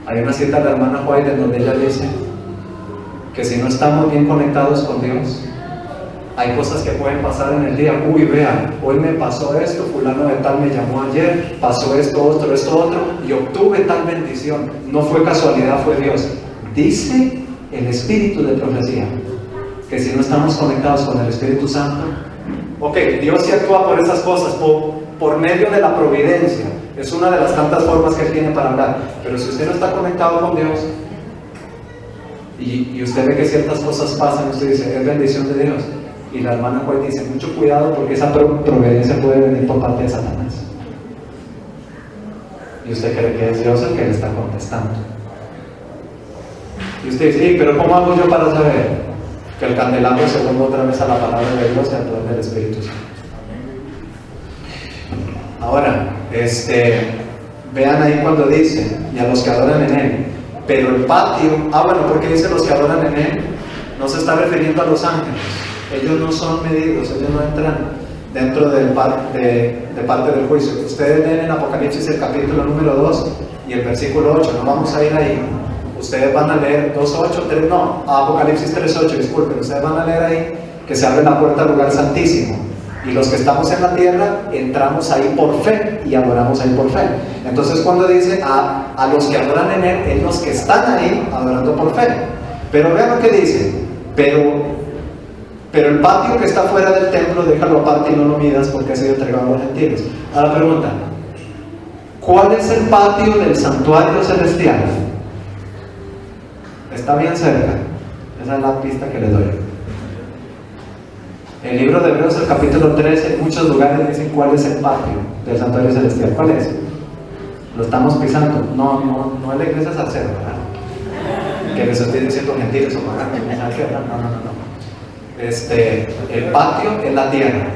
Speaker 1: Hay una cita de la hermana White en donde ella dice que si no estamos bien conectados con Dios, hay cosas que pueden pasar en el día. Uy, vean, hoy me pasó esto, fulano de tal me llamó ayer, pasó esto otro, y obtuve tal bendición. No fue casualidad, fue Dios. Dice el Espíritu de profecía que si no estamos conectados con el Espíritu Santo, ok, Dios sí actúa por esas cosas, por medio de la providencia. Es una de las tantas formas que Él tiene para hablar. Pero si usted no está conectado con Dios y usted ve que ciertas cosas pasan, usted dice, es bendición de Dios. Y la hermana White dice, mucho cuidado porque esa providencia puede venir por parte de Satanás. Y usted cree que es Dios el que le está contestando. Y usted dice, sí, pero ¿cómo hago yo para saber que el candelabro se vuelve otra vez a la palabra de Dios y al poder del Espíritu Santo? Ahora, vean ahí cuando dice, y a los que adoran en Él. Pero el patio, bueno, ¿por qué dice los que adoran en Él? No se está refiriendo a los ángeles. Ellos no son medidos, ellos no entran dentro de parte del juicio. Ustedes leen en Apocalipsis el capítulo número 2 y el versículo 8, no vamos a ir ahí. Ustedes van a leer 2.8, Apocalipsis 3.8, disculpen, ustedes van a leer ahí que se abre la puerta al lugar santísimo. Y los que estamos en la tierra, entramos ahí por fe y adoramos ahí por fe. Entonces cuando dice a los que adoran en Él, es los que están ahí adorando por fe. Pero vean lo que dice, pero el patio que está fuera del templo, déjalo aparte y no lo midas porque ha sido entregado a los gentiles. Ahora pregunta, ¿cuál es el patio del santuario celestial? Está bien cerca. Esa es la pista que les doy. El libro de Hebreos, el capítulo 13, en muchos lugares dicen cuál es el patio del santuario celestial. ¿Cuál es? Lo estamos pisando. No es la iglesia salcero, ¿verdad? Que les estoy diciendo gentiles o paganos. No. El patio es la tierra.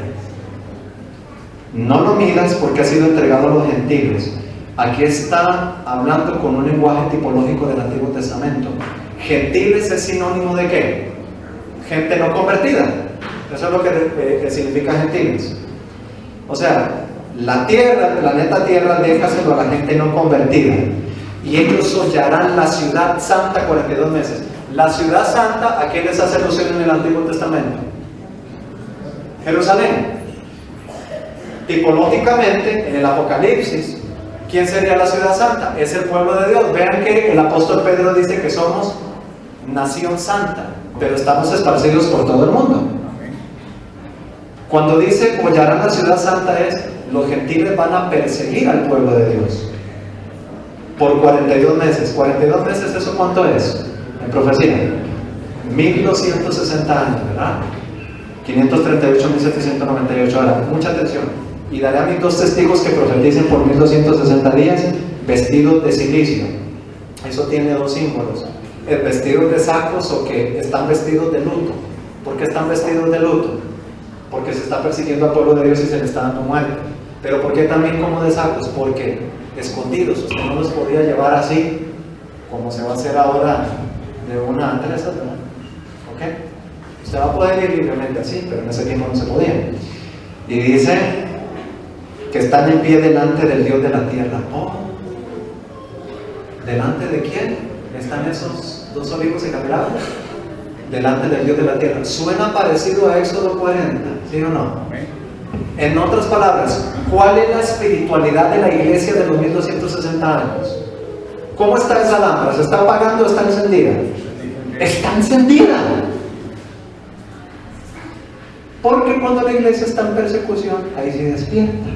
Speaker 1: No lo miras porque ha sido entregado a los gentiles. Aquí está hablando con un lenguaje tipológico del Antiguo Testamento. Gentiles es sinónimo de ¿qué? Gente no convertida. Eso es lo que significa gentiles. O sea, la tierra, el planeta Tierra, déjaselo a la gente no convertida. Y ellos hollarán la ciudad santa 42 meses. La ciudad santa, ¿a quién les hace alusión en el Antiguo Testamento? Jerusalén. Tipológicamente, en el Apocalipsis, ¿quién sería la ciudad santa? Es el pueblo de Dios. Vean que el apóstol Pedro dice que somos nación santa, pero estamos esparcidos por todo el mundo. Cuando dice hollarán la ciudad santa es, los gentiles van a perseguir al pueblo de Dios por 42 meses. 42 meses, ¿eso cuánto es? En profecía, 1260 años, ¿verdad? 538.798. Ahora, mucha atención. Y daré a mis 2 testigos que profeticen por 1260 días, vestidos de silicio. Eso tiene 2 símbolos. El vestidos de sacos o que están vestidos de luto. ¿Por qué están vestidos de luto? Porque se está persiguiendo al pueblo de Dios y se le está dando muerte. Pero ¿por qué también como de sacos? Porque escondidos, usted no los podía llevar así, como se va a hacer ahora de una a 3, ¿verdad? ¿Ok? Usted va a poder ir libremente así, pero en ese tiempo no se podía. Y dice que están en pie delante del Dios de la tierra. Oh, ¿delante de quién están esos 2 olivos y candelabros? Delante del Dios de la tierra. Suena parecido a Éxodo 40, ¿sí o no? En otras palabras, ¿cuál es la espiritualidad de la iglesia de los 1260 años? ¿Cómo está esa lámpara? ¿Se está apagando o está encendida? Está encendida. Porque cuando la iglesia está en persecución, ahí se despierta.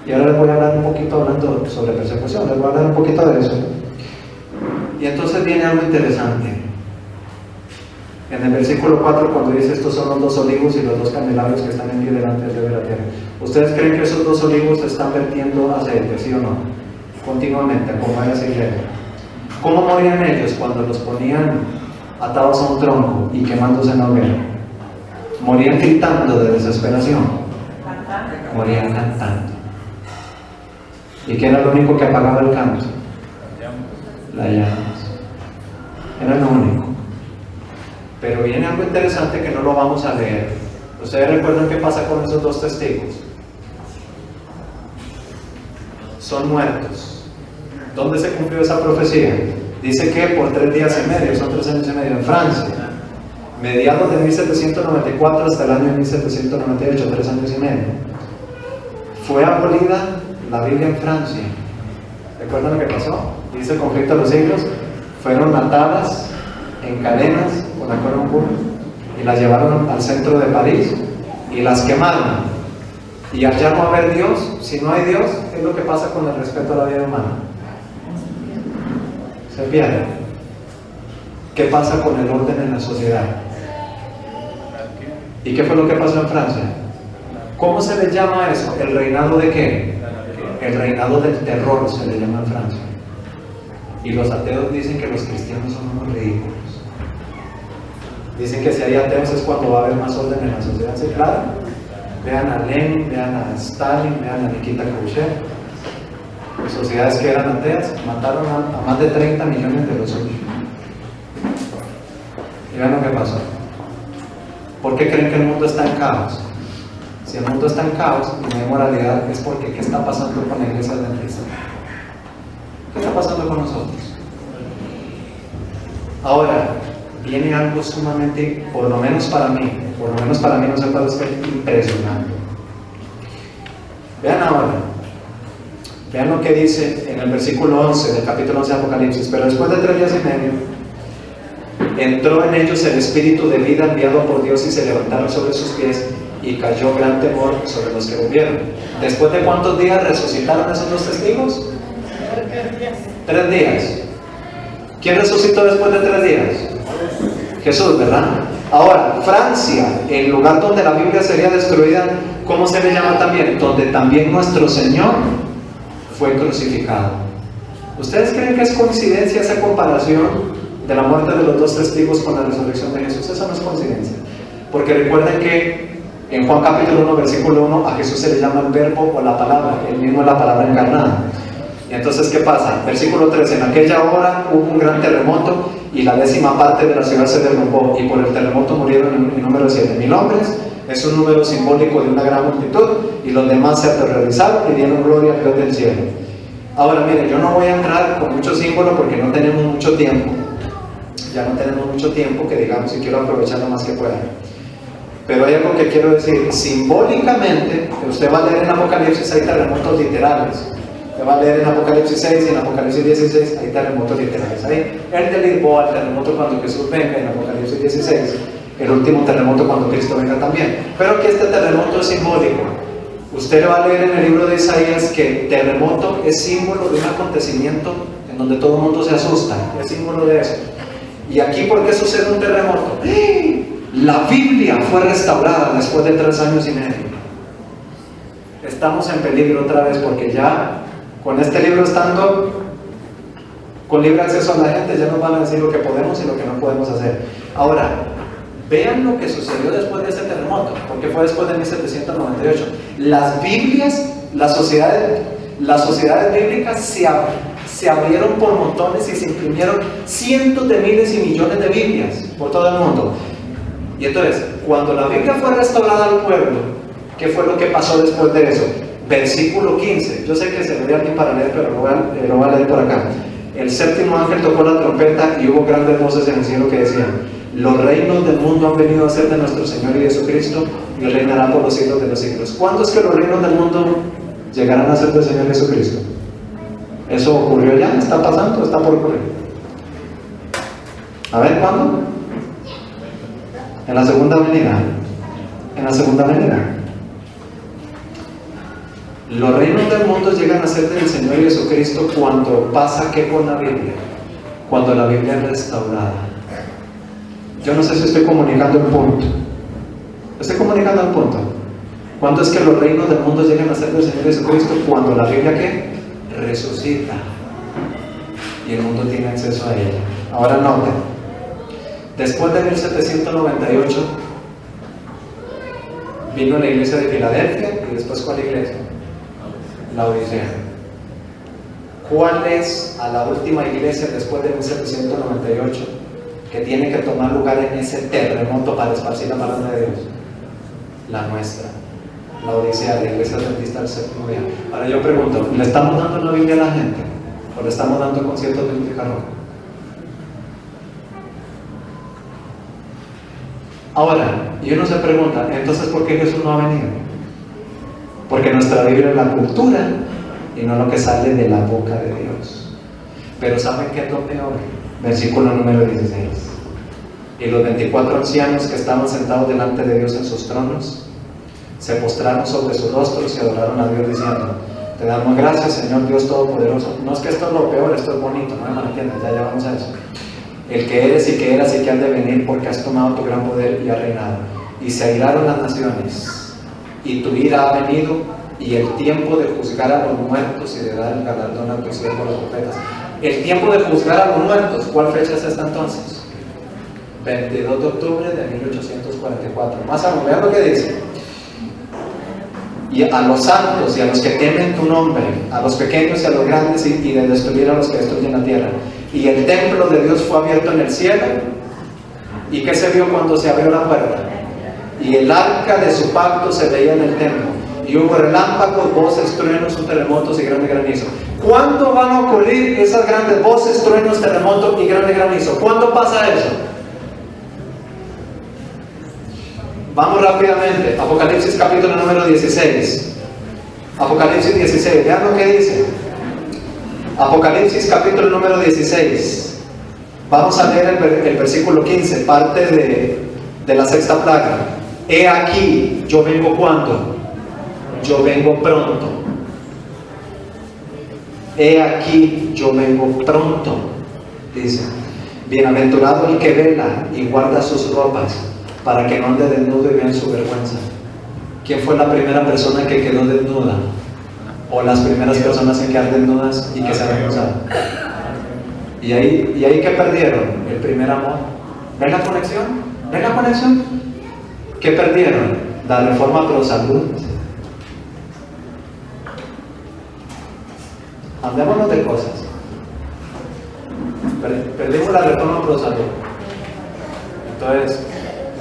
Speaker 1: Y ahora les voy a hablar un poquito hablando sobre persecución, les voy a hablar un poquito de eso. Y entonces viene algo interesante. En el versículo 4, cuando dice estos son los dos olivos y los dos candelabros que están en pie delante de la tierra, ¿ustedes creen que esos dos olivos están vertiendo aceite, sí o no? Continuamente, acompáñense y leer. ¿Cómo morían ellos cuando los ponían atados a un tronco y quemándose en la hoguera? Morían gritando de desesperación. Morían cantando. ¿Y qué era lo único que apagaba el canto? Las llamas. Era lo único. Pero viene algo interesante que no lo vamos a leer. ¿Ustedes recuerdan qué pasa con esos dos testigos? Son muertos. ¿Dónde se cumplió esa profecía? Dice que por 3 días y medio, son 3 años y medio, en Francia. Mediados de 1794 hasta el año 1798, 3 años y medio. Fue abolida la Biblia en Francia. ¿Recuerdan lo que pasó? Dice el conflicto de los siglos. Fueron atadas en cadenas con la cuerda y las llevaron al centro de París y las quemaron. Y al ya no haber Dios, si no hay Dios, ¿qué es lo que pasa con el respeto a la vida humana? Se pierde. ¿Qué pasa con el orden en la sociedad? ¿Y qué fue lo que pasó en Francia? ¿Cómo se le llama eso? ¿El reinado de qué? El reinado del terror se le llama en Francia. Y los ateos dicen que los cristianos son unos ridículos. Dicen que si hay ateos es cuando va a haber más orden en la sociedad. Sí, claro. Vean a Lenin, vean a Stalin, vean a Nikita Khrushchev. Sociedades que eran ateas mataron a más de 30 millones de los suyos. Y vean lo que pasó. ¿Por qué creen que el mundo está en caos? Si el mundo está en caos y no hay moralidad, es porque ¿qué está pasando con la iglesia adventista? ¿Qué está pasando con nosotros? Ahora, viene algo sumamente, por lo menos para mí, no sé para usted, impresionante. Vean ahora, vean lo que dice en el versículo 11 del capítulo 11 de Apocalipsis. Pero después de 3 días y medio, entró en ellos el espíritu de vida enviado por Dios y se levantaron sobre sus pies y cayó gran temor sobre los que lo vieron. ¿Después de cuántos días resucitaron esos dos testigos? 3 días. ¿Quién resucitó después de 3 días? Jesús, ¿verdad? Ahora, Francia, el lugar donde la Biblia sería destruida, ¿cómo se le llama también? Donde también nuestro Señor fue crucificado. ¿Ustedes creen que es coincidencia esa comparación de la muerte de los dos testigos con la resurrección de Jesús? Eso no es coincidencia. Porque recuerden que en Juan capítulo 1, versículo 1, a Jesús se le llama el verbo o la palabra, él mismo es la palabra encarnada. Y entonces, ¿qué pasa? Versículo 3, en aquella hora hubo un gran terremoto y la 10ª parte de la ciudad se derrumbó y por el terremoto murieron en número de 7,000 hombres. Es un número simbólico de una gran multitud y los demás se aterrorizaron y dieron gloria al Dios del cielo. Ahora, miren, yo no voy a entrar con muchos símbolos porque no tenemos mucho tiempo. Ya no tenemos mucho tiempo que digamos y quiero aprovechar lo más que pueda. Pero hay algo que quiero decir. Simbólicamente, usted va a leer en Apocalipsis, hay terremotos literales. Usted va a leer en Apocalipsis 6 y en Apocalipsis 16 hay terremotos literales. Hay el de Lisboa, el terremoto cuando Jesús venga en Apocalipsis 16, el último terremoto cuando Cristo venga también. Pero que este terremoto es simbólico. Usted va a leer en el libro de Isaías que terremoto es símbolo de un acontecimiento en donde todo el mundo se asusta, es símbolo de eso. Y aquí, ¿por qué sucede un terremoto? La Biblia fue restaurada después de 3 años y medio. Estamos en peligro otra vez porque ya con este libro estando con libre acceso a la gente ya nos van a decir lo que podemos y lo que no podemos hacer. Ahora, vean lo que sucedió después de este terremoto, porque fue después de 1798. Las Biblias, las sociedades bíblicas se abrieron por montones y se imprimieron cientos de miles y millones de Biblias por todo el mundo. Y entonces, cuando la Biblia fue restaurada al pueblo, ¿qué fue lo que pasó después de eso? Versículo 15. Yo sé que se lo di a alguien para leer, pero lo voy a leer por acá. El 7º ángel tocó la trompeta y hubo grandes voces en el cielo que decían: los reinos del mundo han venido a ser de nuestro Señor y de Jesucristo y reinarán por los siglos de los siglos. ¿Cuándo es que los reinos del mundo llegarán a ser del Señor Jesucristo? ¿Eso ocurrió ya? ¿Está pasando? ¿Está por ocurrir? A ver, ¿cuándo? En la segunda venida. En la segunda venida. Los reinos del mundo llegan a ser del Señor y Jesucristo cuando pasa ¿qué con la Biblia? Cuando la Biblia es restaurada. Yo no sé si estoy comunicando el punto. ¿Estoy comunicando el punto? ¿Cuándo es que los reinos del mundo llegan a ser del Señor Jesucristo? Cuando la Biblia, ¿qué? Resucita. Y el mundo tiene acceso a ella. Ahora noten. Después de 1798 vino la iglesia de Filadelfia y después ¿cuál iglesia? La Odisea. ¿Cuál es a la última iglesia después de 1798 que tiene que tomar lugar en ese terremoto para esparcir la palabra de Dios? La nuestra, la Odisea, la iglesia adventista del séptimo día. Ahora yo pregunto, ¿le estamos dando la Biblia a la gente? ¿O le estamos dando conciertos de música rock? Ahora, y uno se pregunta, entonces ¿por qué Jesús no ha venido? Porque nuestra Biblia es la cultura y no lo que sale de la boca de Dios. Pero ¿saben qué es lo peor? Versículo número 16. Y los 24 ancianos que estaban sentados delante de Dios en sus tronos se postraron sobre sus rostros y adoraron a Dios diciendo: te damos gracias, Señor Dios Todopoderoso. No es que esto es lo peor, esto es bonito, no me malentiendan, ya vamos a eso. El que eres y que eras y que has de venir, porque has tomado tu gran poder y has reinado. Y se airaron las naciones, y tu ira ha venido, y el tiempo de juzgar a los muertos y de dar el galardón a tus siervos los profetas. El tiempo de juzgar a los muertos, ¿cuál fecha es esta entonces? 22 de octubre de 1844. Más aún, vean lo que dice. Y a los santos y a los que temen tu nombre, a los pequeños y a los grandes, y de destruir a los que destruyen la tierra. Y el templo de Dios fue abierto en el cielo. ¿Y qué se vio cuando se abrió la puerta? Y el arca de su pacto se veía en el templo. Y hubo relámpagos, voces, truenos, terremotos y grande granizo. ¿Cuándo van a ocurrir esas grandes voces, truenos, terremotos y grande granizo? ¿Cuándo pasa eso? Vamos rápidamente. Apocalipsis capítulo número 16. Apocalipsis 16. Vean lo que dice. Apocalipsis capítulo número 16. Vamos a leer el versículo 15, parte de la sexta plaga. He aquí, yo vengo cuando. Yo vengo pronto. He aquí, yo vengo pronto. Dice: bienaventurado el que vela y guarda sus ropas, para que no ande desnudo y vean su vergüenza. ¿Quién fue la primera persona que quedó desnuda? O las primeras personas en quedar desnudas y que se avergonzaron. ¿Y ahí qué perdieron? El primer amor. ¿Ven la conexión? ¿Ven la conexión? ¿Qué perdieron? La reforma pro salud. Andémonos de cosas. Perdimos la reforma pro salud. Entonces,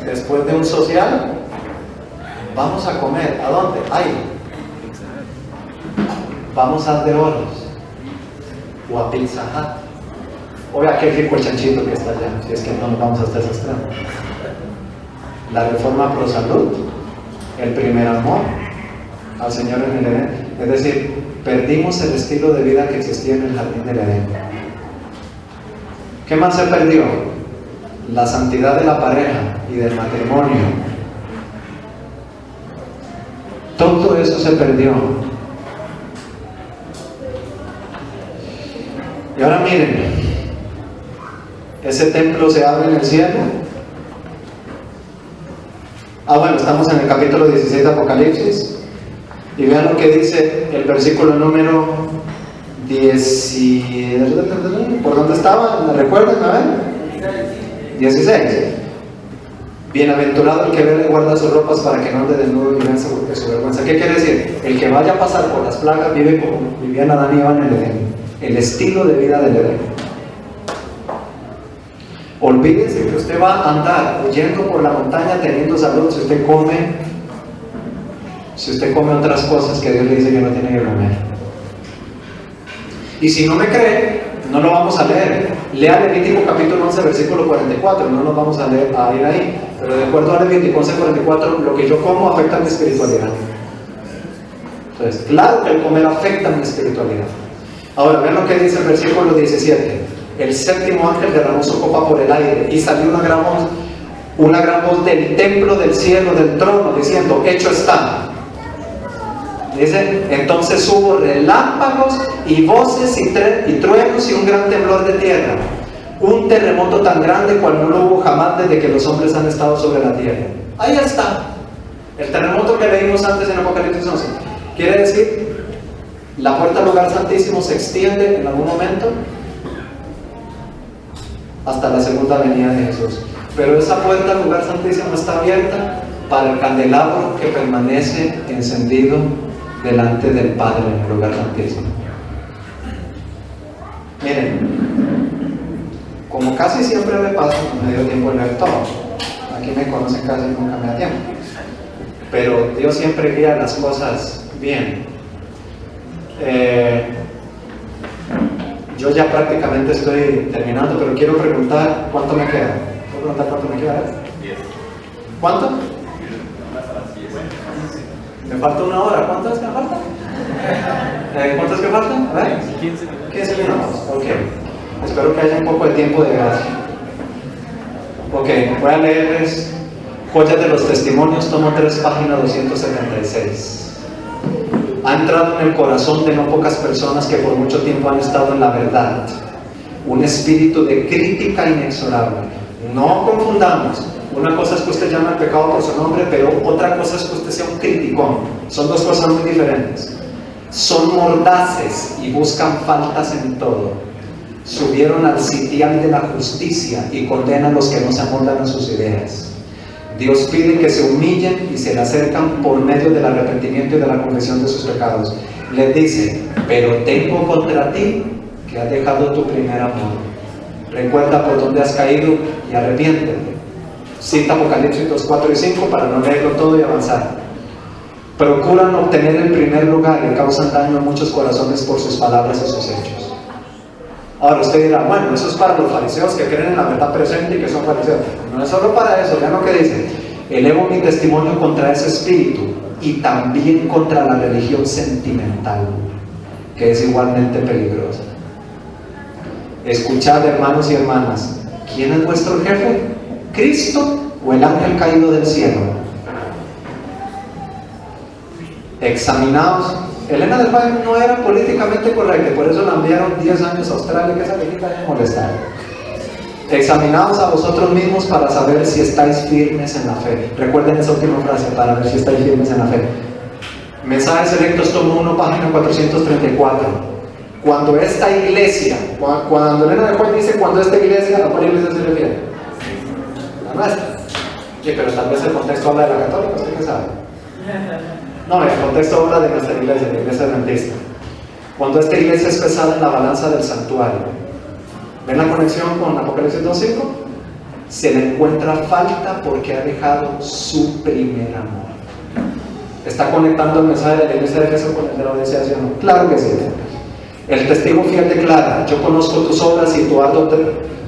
Speaker 1: después de un social, vamos a comer. ¿A dónde? Ahí. Vamos a De Oros o a Pizza Hut. Oiga, qué rico el chanchito que está allá, si es que no nos vamos hasta ese extremo. La reforma pro salud, el primer amor al Señor en el Edén. Es decir, perdimos el estilo de vida que existía en el jardín del Edén. ¿Qué más se perdió? La santidad de la pareja y del matrimonio. Todo eso se perdió. Y ahora miren, ese templo se abre en el cielo. Bueno, estamos en el capítulo 16 de Apocalipsis. Y vean lo que dice el versículo número 10. ¿Por dónde estaba? ¿Me recuerdan? A ver. 16. Bienaventurado el que vela y guarda sus ropas, para que no ande desnudo y vean su vergüenza. ¿Qué quiere decir? El que vaya a pasar por las plagas vive como vivían Adán y Eva en el Edén. El estilo de vida del Edén. Olvídese que usted va a andar yendo por la montaña teniendo salud si usted come otras cosas que Dios le dice que no tiene que comer. Y si no me cree, no lo vamos a leer. Lea Levítico capítulo 11 versículo 44. No nos vamos a ir ahí, pero de acuerdo a Levítico 11 44, lo que yo como afecta a mi espiritualidad. Entonces, claro que el comer afecta a mi espiritualidad. Ahora, vean lo que dice el versículo 17. El séptimo ángel derramó su copa por el aire, y salió una gran voz del templo, del cielo, del trono, diciendo: hecho está. Dice: entonces hubo relámpagos y voces y truenos y un gran temblor de tierra. Un terremoto tan grande cual no lo hubo jamás desde que los hombres han estado sobre la tierra. Ahí está. El terremoto que leímos antes en Apocalipsis 11. Quiere decir, la puerta al lugar santísimo se extiende en algún momento hasta la segunda venida de Jesús. Pero esa puerta al lugar santísimo está abierta para el candelabro que permanece encendido delante del Padre en el lugar santísimo. Miren, como casi siempre me pasa, no me dio tiempo de leer todo. Aquí me conocen casi nunca me da tiempo. Pero Dios siempre guía las cosas bien. Yo ya prácticamente estoy terminando, pero quiero preguntar cuánto me queda. ¿Puedo preguntar cuánto me queda?
Speaker 5: 10.
Speaker 1: ¿Cuánto? Me falta una hora. ¿Cuánto es que me falta? ¿Cuánto es que falta? A ver. 15 minutos. Ok. Espero que haya un poco de tiempo de gracia. Ok, voy a leerles Joyas de los Testimonios, tomo 3, página 276. Ha entrado en el corazón de no pocas personas que por mucho tiempo han estado en la verdad un espíritu de crítica inexorable. No confundamos, una cosa es que usted llama al pecado por su nombre, pero otra cosa es que usted sea un criticón. Son dos cosas muy diferentes. Son mordaces y buscan faltas en todo. Subieron al sitial de la justicia y condenan a los que no se amoldan a sus ideas. Dios pide que se humillen y se le acercan por medio del arrepentimiento y de la confesión de sus pecados. Les dice, pero tengo contra ti que has dejado tu primer amor. Recuerda por dónde has caído y arrepiéntete. Cita Apocalipsis 2, 4 y 5 para no leerlo todo y avanzar. Procuran obtener el primer lugar y causan daño a muchos corazones por sus palabras y sus hechos. Ahora usted dirá, bueno, eso es para los fariseos que creen en la verdad presente y que son fariseos. No es solo para eso, vean lo que dice. Elevo mi testimonio contra ese espíritu y también contra la religión sentimental, que es igualmente peligrosa. Escuchad, hermanos y hermanas, ¿quién es vuestro jefe? ¿Cristo o el ángel caído del cielo? Examinaos. Elena del Valle no era políticamente correcta, por eso la enviaron 10 años a Australia, que esa viejita debe molestar. Examinaos a vosotros mismos para saber si estáis firmes en la fe. Recuerden esa última frase, para ver si estáis firmes en la fe. Mensajes Selectos, tomo 1, página 434. Cuando esta iglesia, cuando Elena del Valle dice cuando esta iglesia, ¿a cuál iglesia se refiere? La nuestra. Sí, pero tal vez el contexto habla de la católica, ¿usted qué sabe? No, el contexto habla de nuestra iglesia, la iglesia adventista. Cuando esta iglesia es pesada en la balanza del santuario, ¿ven la conexión con Apocalipsis 2.5? Se le encuentra falta porque ha dejado su primer amor. ¿Está conectando el mensaje de la iglesia de Jesús con el de la audiencia de Sion? Claro que sí. El testigo fiel declara, yo conozco tus obras y tu arduo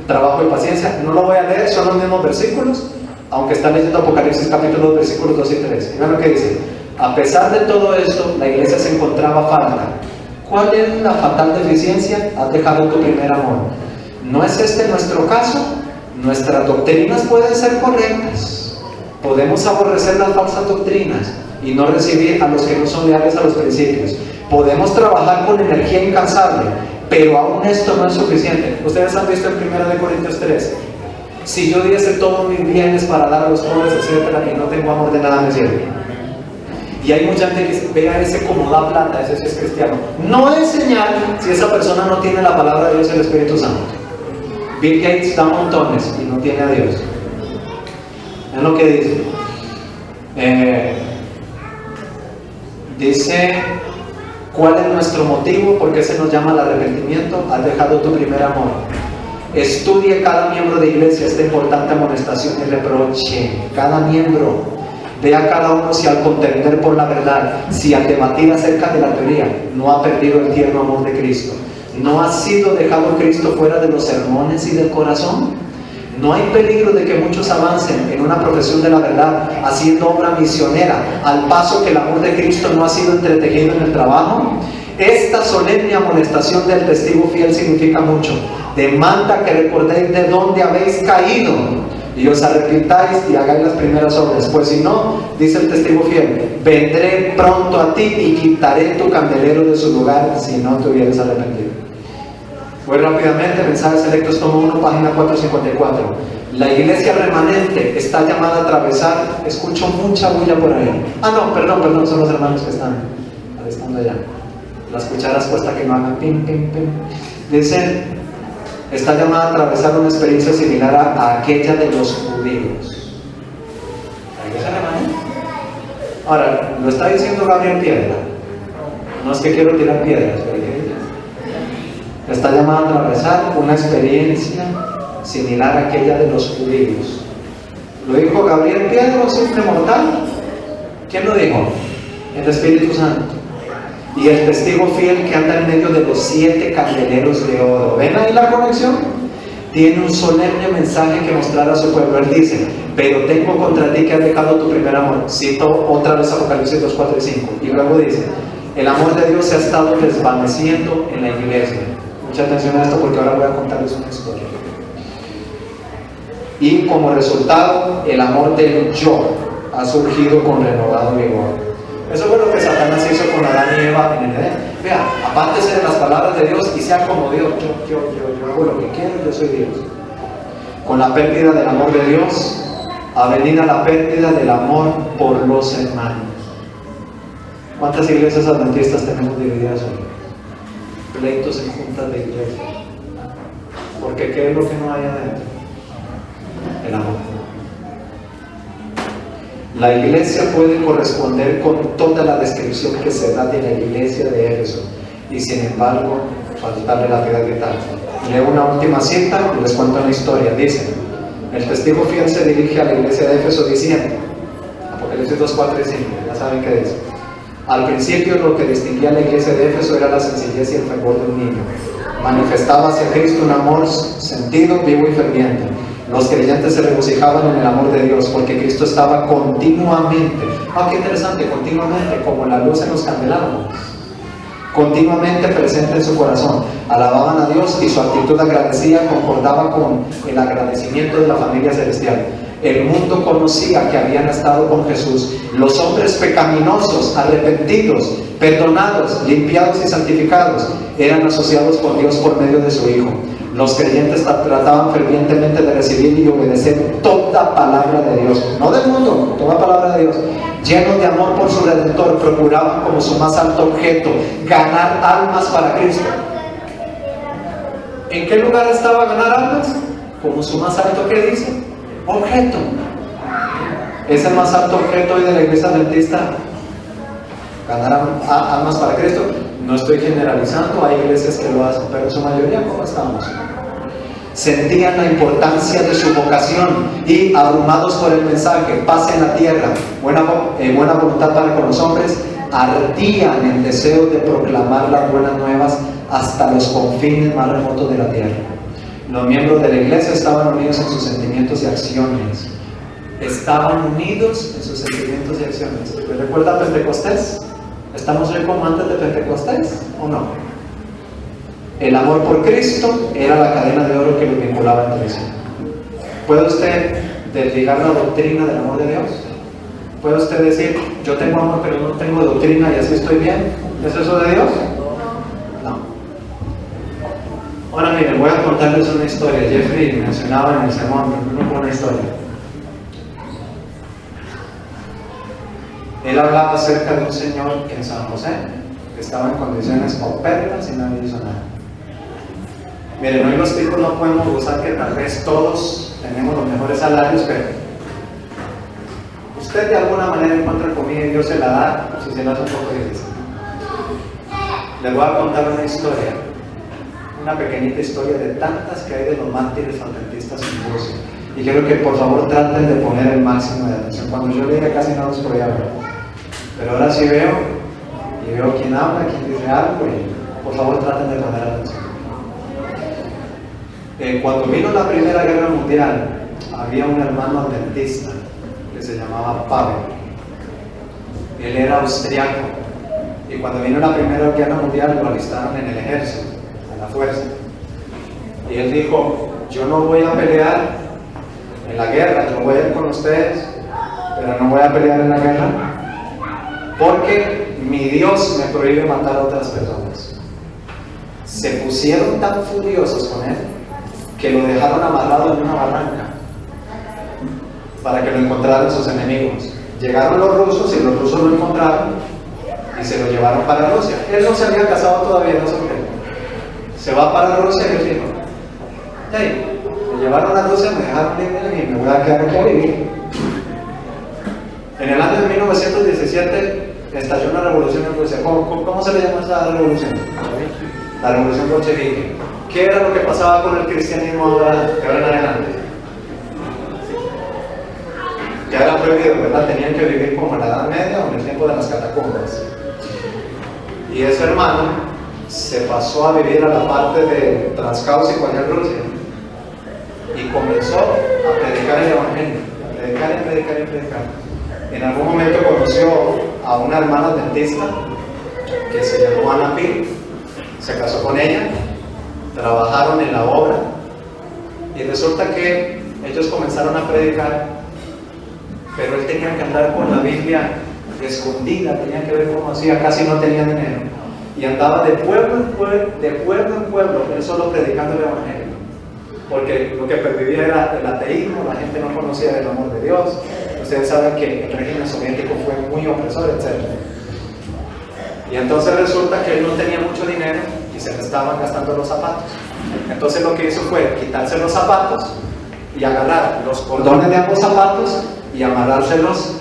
Speaker 1: trabajo y paciencia. No lo voy a leer, son los mismos versículos, aunque está leyendo Apocalipsis capítulo 2, versículos 2 y 3. Y vean lo que dice. A pesar de todo esto, la iglesia se encontraba falta. ¿Cuál es la fatal deficiencia? Has dejado tu primer amor. ¿No es este nuestro caso? Nuestras doctrinas pueden ser correctas. Podemos aborrecer las falsas doctrinas y no recibir a los que no son leales a los principios. Podemos trabajar con energía incansable, pero aún esto no es suficiente. Ustedes han visto en 1 Corintios 3. Si yo diese todos mis bienes para dar a los pobres, etcétera, y no tengo amor, de nada me sirve. Y hay mucha gente que dice, vea ese como da plata, ese sí es cristiano. No es señal si esa persona no tiene la palabra de Dios y el Espíritu Santo. Bill Gates da montones y no tiene a Dios. Es lo que dice. Dice, ¿cuál es nuestro motivo? ¿Por qué se nos llama al arrepentimiento? Has dejado tu primer amor. Estudie cada miembro de iglesia esta importante amonestación y reproche. Cada miembro. Vea cada uno si al contender por la verdad, si al debatir acerca de la teoría, no ha perdido el tierno amor de Cristo. ¿No ha sido dejado Cristo fuera de los sermones y del corazón? ¿No hay peligro de que muchos avancen en una profesión de la verdad, haciendo obra misionera, al paso que el amor de Cristo no ha sido entretejido en el trabajo? Esta solemne amonestación del testigo fiel significa mucho. Demanda que recordéis de dónde habéis caído y os arrepintáis y hagáis las primeras obras, pues si no, dice el testigo fiel, vendré pronto a ti y quitaré tu candelero de su lugar si no te hubieras arrepentido. Voy rápidamente, Mensajes Selectos, tomo 1, página 454. La iglesia remanente está llamada a atravesar, escucho mucha bulla por ahí. Perdón, son los hermanos que están alistando allá. Las cucharas cuesta que no hagan pim, pim, pim. Dicen, está llamada a atravesar una experiencia similar a aquella de los judíos. ¿La iglesia remanente? Ahora, lo está diciendo Gabriel Piedra. No es que quiero tirar piedras, pero está llamada a atravesar una experiencia similar a aquella de los judíos. ¿Lo dijo Gabriel Piedra, un simple mortal? ¿Quién lo dijo? El Espíritu Santo. Y el testigo fiel que anda en medio de los 7 candeleros de oro. ¿Ven ahí la conexión? Tiene un solemne mensaje que mostrar a su pueblo. Él dice, pero tengo contra ti que has dejado tu primer amor. Cito otra vez Apocalipsis 2, 4 y 5. Y luego dice, el amor de Dios se ha estado desvaneciendo en la iglesia. Mucha atención a esto porque ahora voy a contarles una historia. Y como resultado, el amor del yo ha surgido con renovado vigor. Eso fue lo que Satanás hizo con Adán y Eva en el Edén. Vea, apártese de las palabras de Dios y sea como Dios. Yo hago lo que quiero, yo soy Dios. Con la pérdida del amor de Dios, ha venido la pérdida del amor por los hermanos. ¿Cuántas iglesias adventistas tenemos divididas hoy? Pleitos en juntas de iglesia. Porque ¿qué es lo que no hay adentro? El amor. La iglesia puede corresponder con toda la descripción que se da de la iglesia de Éfeso, y sin embargo, faltarle la piedad vital. Leo una última cita y les cuento una historia. Dice, el testigo fiel se dirige a la iglesia de Éfeso diciendo, Apocalipsis 2, 4 y 5, ya saben qué dice. Al principio lo que distinguía a la iglesia de Éfeso era la sencillez y el fervor de un niño. Manifestaba hacia Cristo un amor sentido, vivo y ferviente. Los creyentes se regocijaban en el amor de Dios porque Cristo estaba continuamente, qué interesante, continuamente, como la luz en los candelabros, continuamente presente en su corazón. Alababan a Dios y su actitud agradecida concordaba con el agradecimiento de la familia celestial. El mundo conocía que habían estado con Jesús. Los hombres pecaminosos, arrepentidos, perdonados, limpiados y santificados, eran asociados con Dios por medio de su Hijo. Los creyentes trataban fervientemente de recibir y obedecer toda palabra de Dios, no del mundo, toda palabra de Dios. Llenos de amor por su Redentor, procuraban como su más alto objeto ganar almas para Cristo. ¿En qué lugar estaba ganar almas? Como su más alto, ¿qué dice? Objeto. ¿Es el más alto objeto hoy de la iglesia adventista ganar almas para Cristo? No estoy generalizando, hay iglesias que lo hacen, pero en su mayoría, ¿cómo estamos? Sentían la importancia de su vocación y, abrumados por el mensaje, paz en la tierra, buena voluntad para con los hombres, ardían en deseo de proclamar las buenas nuevas hasta los confines más remotos de la tierra. Los miembros de la iglesia estaban unidos en sus sentimientos y acciones. Estaban unidos en sus sentimientos y acciones. ¿Les recuerda Pentecostés? ¿Estamos hoy como antes de Pentecostés o no? El amor por Cristo era la cadena de oro que los vinculaba entre sí. ¿Puede usted desligar la doctrina del amor de Dios? ¿Puede usted decir, yo tengo amor pero no tengo doctrina y así estoy bien? ¿Es eso de Dios? No. Ahora miren, voy a contarles una historia. Jeffrey mencionaba en el sermón, una historia. Él hablaba acerca de un señor en San José que estaba en condiciones paupérrimas y nadie hizo nada. Miren, hoy los tipos no podemos gozar que tal vez todos tenemos los mejores salarios, pero usted de alguna manera encuentra comida y Dios se la da, si se la hace un poco difícil. Les voy a contar una historia, una pequeñita historia de tantas que hay de los mártires adventistas en Rusia. Y quiero que por favor traten de poner el máximo de atención. Cuando yo leía casi no los podía ver, pero ahora sí veo, y veo quién habla, quién dice algo, y por favor traten de poner atención. Cuando vino la Primera Guerra Mundial, había un hermano adventista que se llamaba Pavel. Él era austriaco, y cuando vino la Primera Guerra Mundial lo alistaron en el ejército, en la fuerza. Y él dijo, yo no voy a pelear en la guerra, yo voy a ir con ustedes, pero no voy a pelear en la guerra, porque mi Dios me prohíbe matar a otras personas. se pusieron tan furiosos con él que lo dejaron amarrado en una barranca para que lo encontraran sus enemigos. Llegaron los rusos y los rusos lo encontraron y se lo llevaron para Rusia. Él no se había casado todavía, no soltero. Se va para Rusia y él dijo: hey, me llevaron a Rusia, me dejaron libre y me voy a quedar aquí a vivir. En el año de 1917 estalló una revolución en Rusia. ¿Cómo se le llama esa revolución? La revolución bolchevique. ¿Qué era lo que pasaba con el cristianismo ahora, de ahora en adelante? Ya era prohibido, ¿verdad? Tenían que vivir como en la Edad Media o en el tiempo de las catacumbas. Y ese hermano se pasó a vivir a la parte de Transcáusico, allá en Rusia, y comenzó a predicar el evangelio, a predicar. En algún momento conoció a una hermana adventista que se llamó Ana Pil, se casó con ella, trabajaron en la obra y resulta que ellos comenzaron a predicar, pero él tenía que andar con la Biblia escondida, tenía que ver cómo hacía, casi no tenía dinero y andaba de pueblo en pueblo, él solo predicando el evangelio, porque lo que pervivía era el ateísmo, la gente no conocía el amor de Dios. Ustedes saben que el régimen soviético fue muy opresor, etc. Y entonces resulta que él no tenía mucho dinero y se le estaban gastando los zapatos. Entonces lo que hizo fue quitarse los zapatos y agarrar los cordones de ambos zapatos y amarrárselos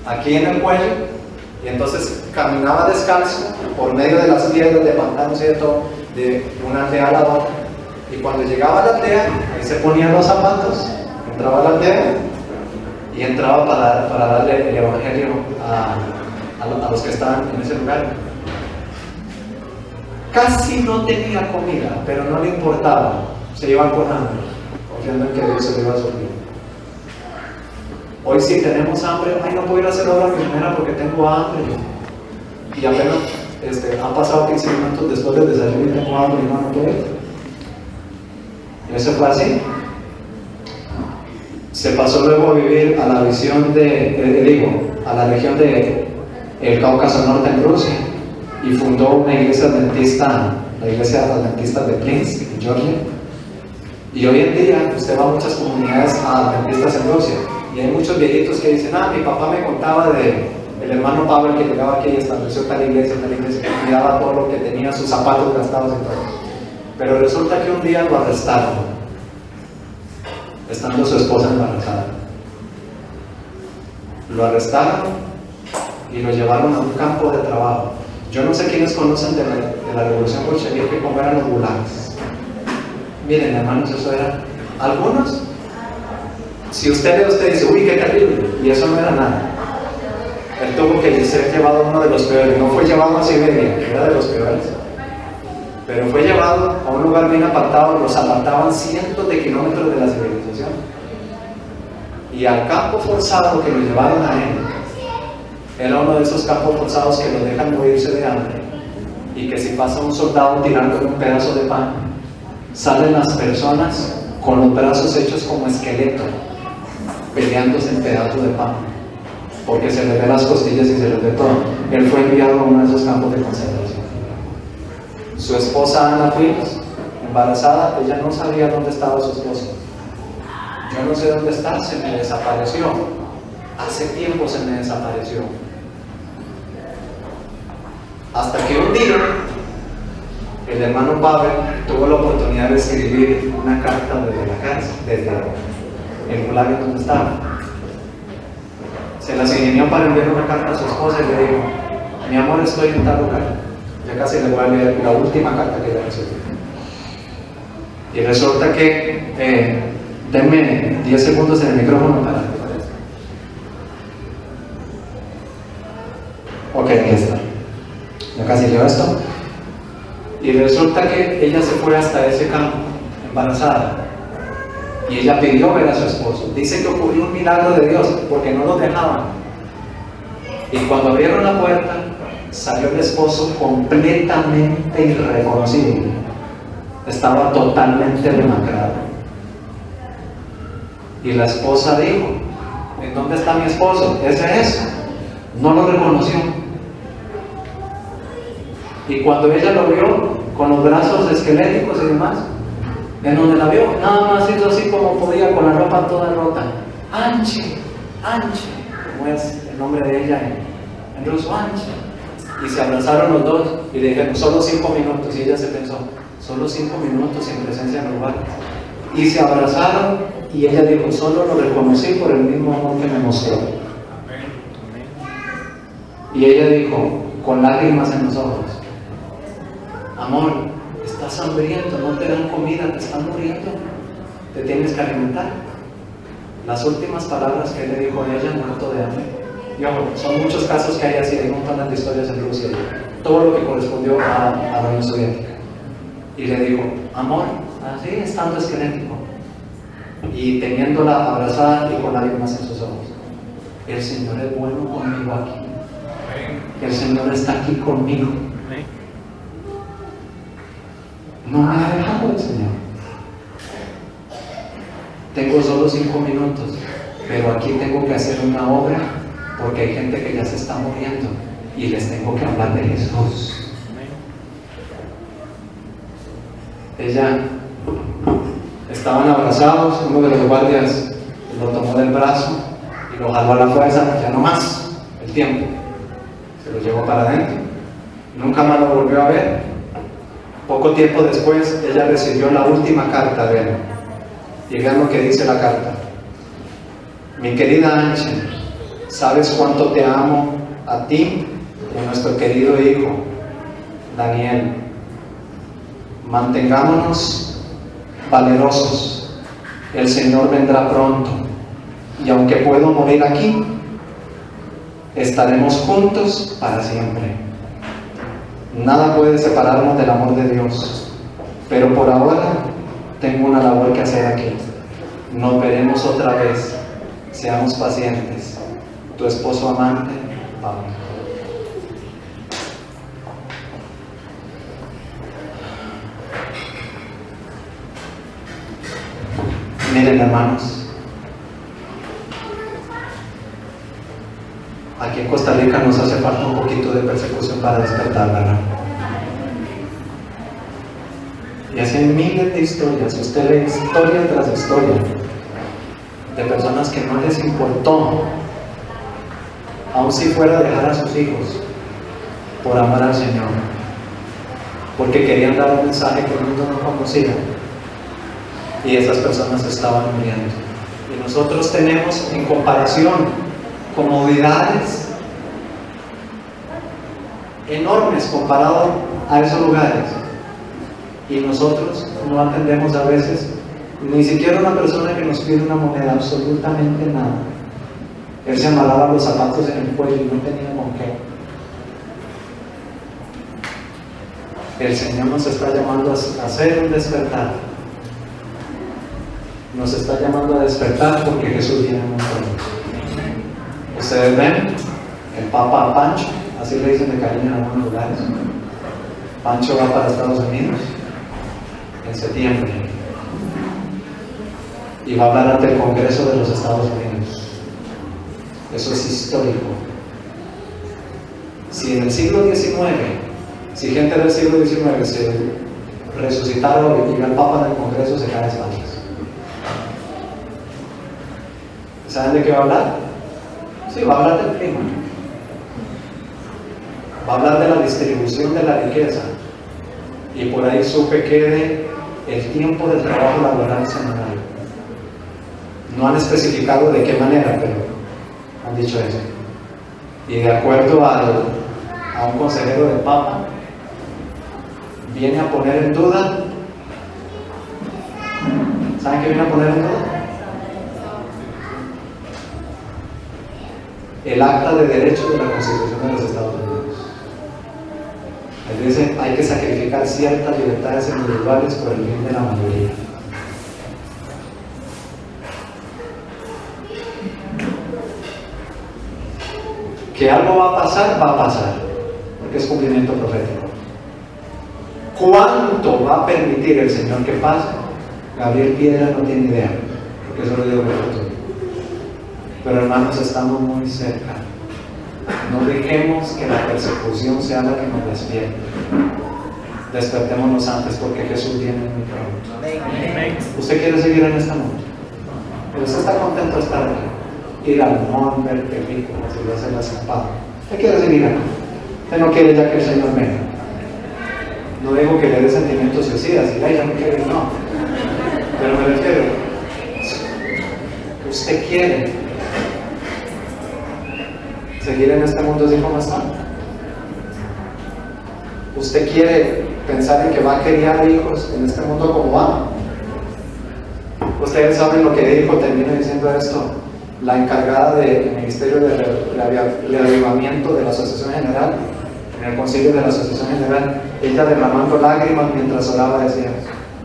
Speaker 1: aquí en el cuello, y entonces caminaba descalzo por medio de las piedras de pantanos y de todo, de una aldea a la otra, y cuando llegaba a la aldea, ahí se ponían los zapatos, entraba a la aldea y entraba para darle el evangelio a los que estaban en ese lugar. Casi no tenía comida, pero no le importaba, se iban con hambre, confiando en que Dios se lo iba a suplir. Hoy sí tenemos hambre, ay, no puedo ir a hacer obra misionera porque tengo hambre, y apenas han pasado 15 minutos después del desayuno y tengo hambre y no puedo ir. Y eso fue así. Se pasó luego a vivir a la región de el Cáucaso Norte en Rusia, y fundó una iglesia adventista, la iglesia adventista de Prince, en Georgia. Y hoy en día usted va a muchas comunidades adventistas en Rusia y hay muchos viejitos que dicen: mi papá me contaba de el hermano Pablo que llegaba aquí y estableció tal iglesia, que cuidaba todo lo que tenía, sus zapatos gastados y todo. Pero resulta que un día lo arrestaron, estando su esposa embarazada. Lo arrestaron y lo llevaron a un campo de trabajo. Yo no sé quiénes conocen de la revolución bolchevique, cómo eran los gulags. Miren, hermanos, eso era. Algunos, si usted ve, usted dice: uy, qué terrible, y eso no era nada. Él tuvo que ser llevado a uno de los peores. No fue llevado a Siberia, que era de los peores, pero fue llevado a un lugar bien apartado. Los apartaban cientos de kilómetros de la civilización, y al campo forzado que lo llevaron a él, era uno de esos campos forzados que lo dejan morirse de hambre, y que si pasa un soldado tirándole un pedazo de pan, salen las personas con los brazos hechos como esqueleto, peleándose en pedazos de pan, porque se les ve las costillas y se les ve todo. Él fue enviado a uno de esos campos de concentración. Su esposa Ana Pils, embarazada, ella no sabía dónde estaba su esposo. Yo no sé dónde está, se me desapareció. Hace tiempo se me desapareció. Hasta que un día el hermano Pavel tuvo la oportunidad de escribir una carta desde la cárcel, desde el gulag en donde estaba. Se las ingenió para enviar una carta a su esposa y le dijo: mi amor, estoy en tal lugar. Ya casi le voy a leer la última carta que le recibí. Y resulta que, denme 10 segundos en el micrófono para que parezca. Ok, aquí está. Ya casi leo esto. Y resulta que ella se fue hasta ese campo, embarazada. Y ella pidió ver a su esposo. Dice que ocurrió un milagro de Dios, porque no lo dejaban. Y cuando abrieron la puerta, salió el esposo completamente irreconocible. Estaba totalmente demacrado. Y la esposa dijo: ¿en dónde está mi esposo? Ese es. No lo reconoció. Y cuando ella lo vio, con los brazos esqueléticos y demás. En donde la vio, nada más hizo así como podía, con la ropa toda rota. Anche, Anche, como es el nombre de ella en ruso, Anche. Y se abrazaron los dos y le dijeron, solo 5 minutos. Y ella se pensó, solo 5 minutos en presencia de los guardias. Y se abrazaron y ella dijo, solo lo reconocí por el mismo amor que me mostró. Y ella dijo, con lágrimas en los ojos, amor, estás hambriento, no te dan comida, te están muriendo, te tienes que alimentar. Las últimas palabras que él le dijo a ella, muerto de hambre. Y ojo, son muchos casos que hay así, hay un montón de historias en Rusia, todo lo que correspondió a la Unión Soviética. Y le dijo, amor, así estando esquelético, y teniéndola abrazada y con lágrimas en sus ojos, el Señor es bueno conmigo aquí. El Señor está aquí conmigo. No me ha dejado el Señor. Tengo solo 5 minutos, pero aquí tengo que hacer una obra porque hay gente que ya se está muriendo y les tengo que hablar de Jesús. Estaban abrazados, uno de los guardias lo tomó del brazo y lo jaló a la fuerza, ya no más, el tiempo. Se lo llevó para adentro. Nunca más lo volvió a ver. Poco tiempo después, ella recibió la última carta de él. Y vean lo que dice la carta. Mi querida Anche, ¿sabes cuánto te amo a ti y a nuestro querido hijo, Daniel? Mantengámonos valerosos. El Señor vendrá pronto. Y aunque puedo morir aquí, estaremos juntos para siempre. Nada puede separarnos del amor de Dios, pero por ahora tengo una labor que hacer aquí. Nos veremos otra vez. Seamos pacientes. Tu esposo amante, Pablo. Miren, hermanos, aquí en Costa Rica nos hace falta un poquito de persecución para despertar, ¿verdad? Y así hay miles de historias. Usted lee historia tras historia de personas que no les importó, aun si fuera dejar a sus hijos, por amar al Señor, porque querían dar un mensaje que el mundo no conocía, y esas personas estaban muriendo. Y nosotros tenemos, en comparación, comodidades enormes comparado a esos lugares, y nosotros no atendemos a veces ni siquiera una persona que nos pide una moneda, absolutamente nada. Él se amarraba los zapatos en el cuello y no tenía con qué. El Señor nos está llamando a hacer un despertar. Nos está llamando a despertar porque Jesús viene muy pronto. Ustedes ven el Papa Pancho, así le dicen de cariño en algunos lugares. Pancho va para Estados Unidos en septiembre y va a hablar ante el Congreso de los Estados Unidos. Eso es histórico. Si en el siglo XIX, si gente del siglo XIX se resucitara y llega el Papa del Congreso, se cae de espaldas. ¿Saben de qué va a hablar? Sí, va a hablar del clima. Va a hablar de la distribución de la riqueza. Y por ahí supe que de el tiempo del trabajo laboral semanal. No han especificado de qué manera, pero han dicho eso. Y de acuerdo a un consejero del Papa, viene a poner en duda. ¿Saben qué viene a poner en duda? El acta de derechos de la Constitución de los Estados Unidos. Él dice, hay que sacrificar ciertas libertades individuales por el bien de la mayoría. Que algo va a pasar, porque es cumplimiento profético. ¿Cuánto va a permitir el Señor que pase? Gabriel Piedra no tiene idea, porque eso lo digo por. Pero hermanos, estamos muy cerca. No dejemos que la persecución sea la que nos despierte. Despertémonos antes porque Jesús viene muy pronto. ¿Usted quiere seguir en esta noche? Pero usted está contento de estar aquí. Ir al mall, ver películas y hacer la escapada. Usted quiere seguir acá. Usted no quiere ya que el Señor venga. No digo que le dé sentimientos suicidas y ya no quiere, no. Pero me refiero, usted quiere seguir en este mundo así como está. Usted quiere pensar en que va a criar hijos en este mundo como va. Ustedes saben lo que dijo, termino diciendo esto, la encargada del Ministerio de Reavivamiento de la Asociación General, en el concilio de la Asociación General, ella derramando lágrimas mientras oraba decía: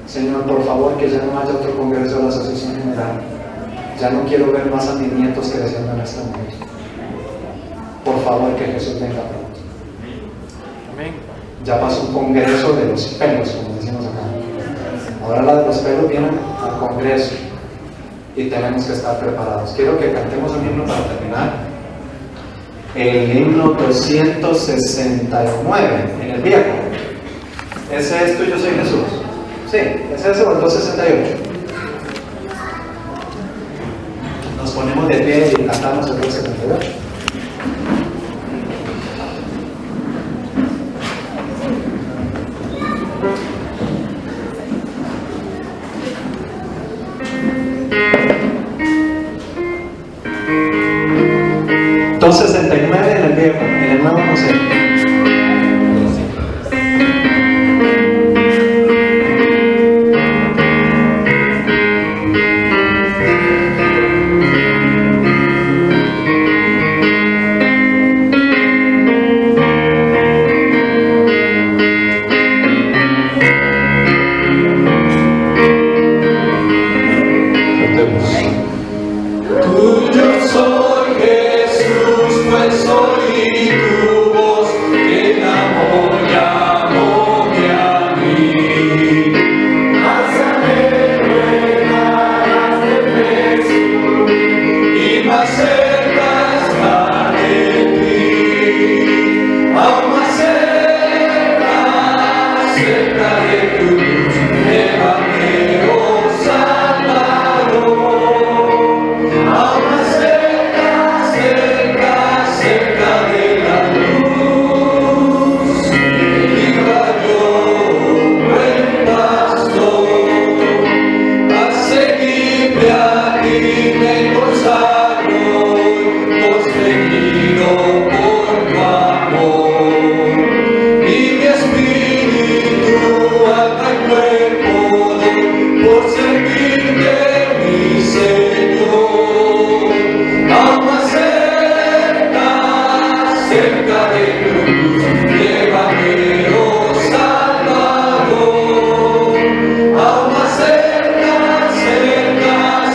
Speaker 1: Señor, por favor, que ya no haya otro congreso de la Asociación General. Ya no quiero ver más a mis nietos creciendo en este mundo. Por favor, que Jesús venga pronto.
Speaker 2: Amén.
Speaker 1: Ya pasó un congreso de los pelos, como decimos acá. Ahora la de los pelos viene al congreso y tenemos que estar preparados. Quiero que cantemos un himno para terminar. El himno 269 en el viejo. Ese es Tuyo soy Jesús. Sí, ese es el 268. Nos ponemos de pie y cantamos el 268. $269 en el viejo, en el nuevo no sé.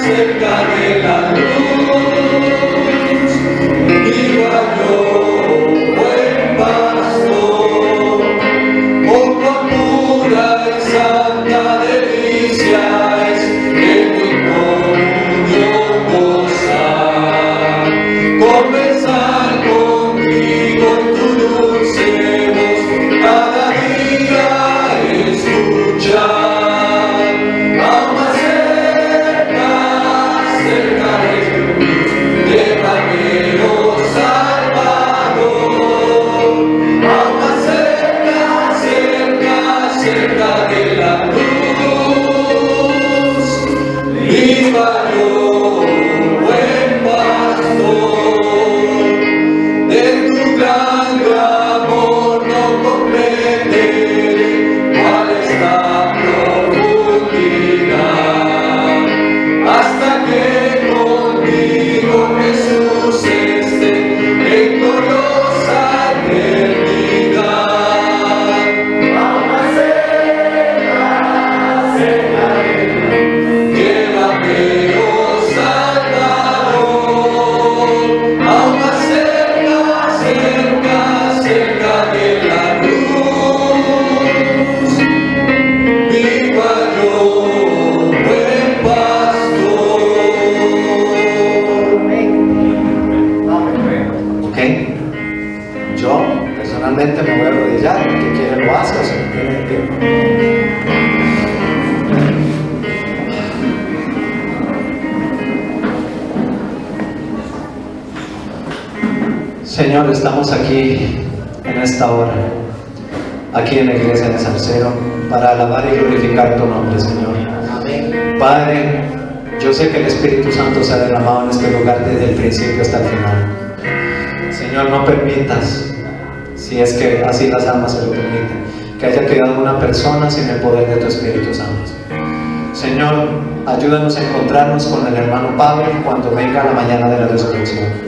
Speaker 6: cerca de la luz, iba yo.
Speaker 1: Señor, estamos aquí en esta hora, aquí en la iglesia de Salcero, para alabar y glorificar tu nombre, Señor. Padre, yo sé que el Espíritu Santo se ha derramado en este lugar desde el principio hasta el final. Señor, no permitas, si es que así las almas se lo permiten, que haya quedado una persona sin el poder de tu Espíritu Santo. Señor, ayúdanos a encontrarnos con el hermano Pablo cuando venga la mañana de la resurrección.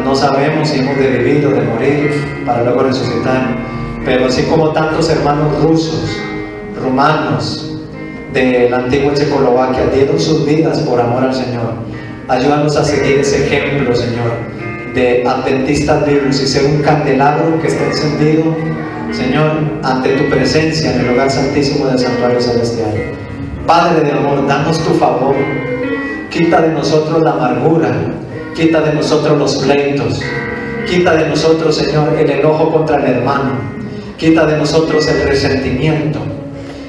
Speaker 1: No sabemos si hemos de vivir o de morir para luego resucitar, pero así como tantos hermanos rusos, rumanos de la antigua Checoslovaquia dieron sus vidas por amor al Señor, ayúdanos a seguir ese ejemplo, Señor, de adventistas vivos y ser un candelabro que esté encendido, Señor, ante tu presencia en el lugar santísimo del santuario celestial. Padre de amor, danos tu favor, quita de nosotros la amargura, quita de nosotros los pleitos, quita de nosotros, Señor, el enojo contra el hermano, quita de nosotros el resentimiento,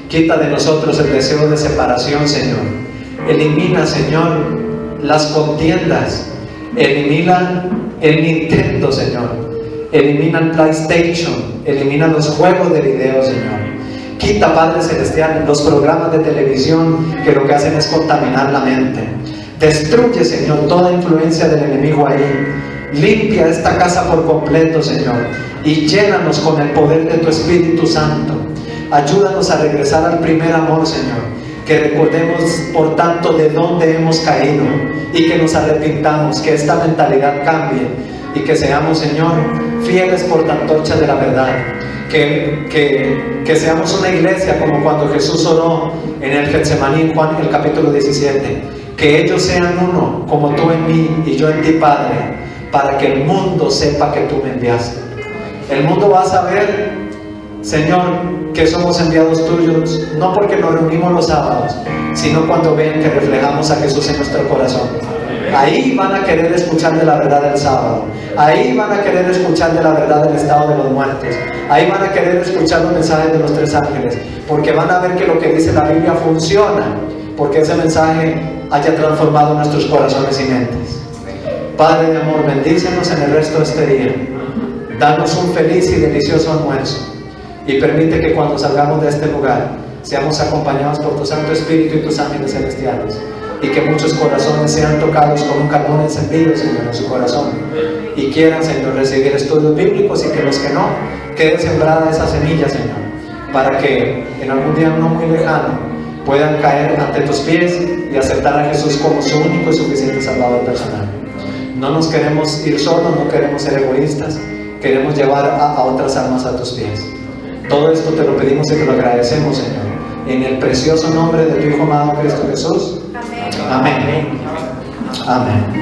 Speaker 1: quita de nosotros el deseo de separación, Señor. Elimina, Señor, las contiendas, elimina el Nintendo, Señor, elimina el PlayStation, elimina los juegos de video, Señor. Quita, Padre Celestial, los programas de televisión que lo que hacen es contaminar la mente. Destruye, Señor, toda influencia del enemigo ahí. Limpia esta casa por completo, Señor, y llénanos con el poder de tu Espíritu Santo. Ayúdanos a regresar al primer amor, Señor. Que recordemos, por tanto, de dónde hemos caído y que nos arrepintamos, que esta mentalidad cambie y que seamos, Señor, fieles portantorchas de la verdad. Que seamos una iglesia como cuando Jesús oró en el Getsemaní, en Juan, el capítulo 17. Que ellos sean uno, como tú en mí y yo en ti, Padre, para que el mundo sepa que tú me enviaste. El mundo va a saber, Señor, que somos enviados tuyos, no porque nos reunimos los sábados, sino cuando vean que reflejamos a Jesús en nuestro corazón. Ahí van a querer escuchar de la verdad del sábado. Ahí van a querer escuchar de la verdad del estado de los muertos. Ahí van a querer escuchar los mensajes de los 3 ángeles, porque van a ver que lo que dice la Biblia funciona, porque ese mensaje haya transformado nuestros corazones y mentes. Padre de amor, bendícenos en el resto de este día. Danos un feliz y delicioso almuerzo y permite que cuando salgamos de este lugar seamos acompañados por tu Santo Espíritu y tus ángeles celestiales, y que muchos corazones sean tocados con un carbón encendido, Señor, en su corazón, y quieran, Señor, recibir estudios bíblicos, y que los que no, quede sembrada esa semilla, Señor, para que en algún día no muy lejano puedan caer ante tus pies y aceptar a Jesús como su único y suficiente Salvador personal. No nos queremos ir solos, no queremos ser egoístas, queremos llevar a otras almas a tus pies. Todo esto te lo pedimos y te lo agradecemos, Señor, en el precioso nombre de tu Hijo amado Cristo Jesús. Amén. Amén. Amén.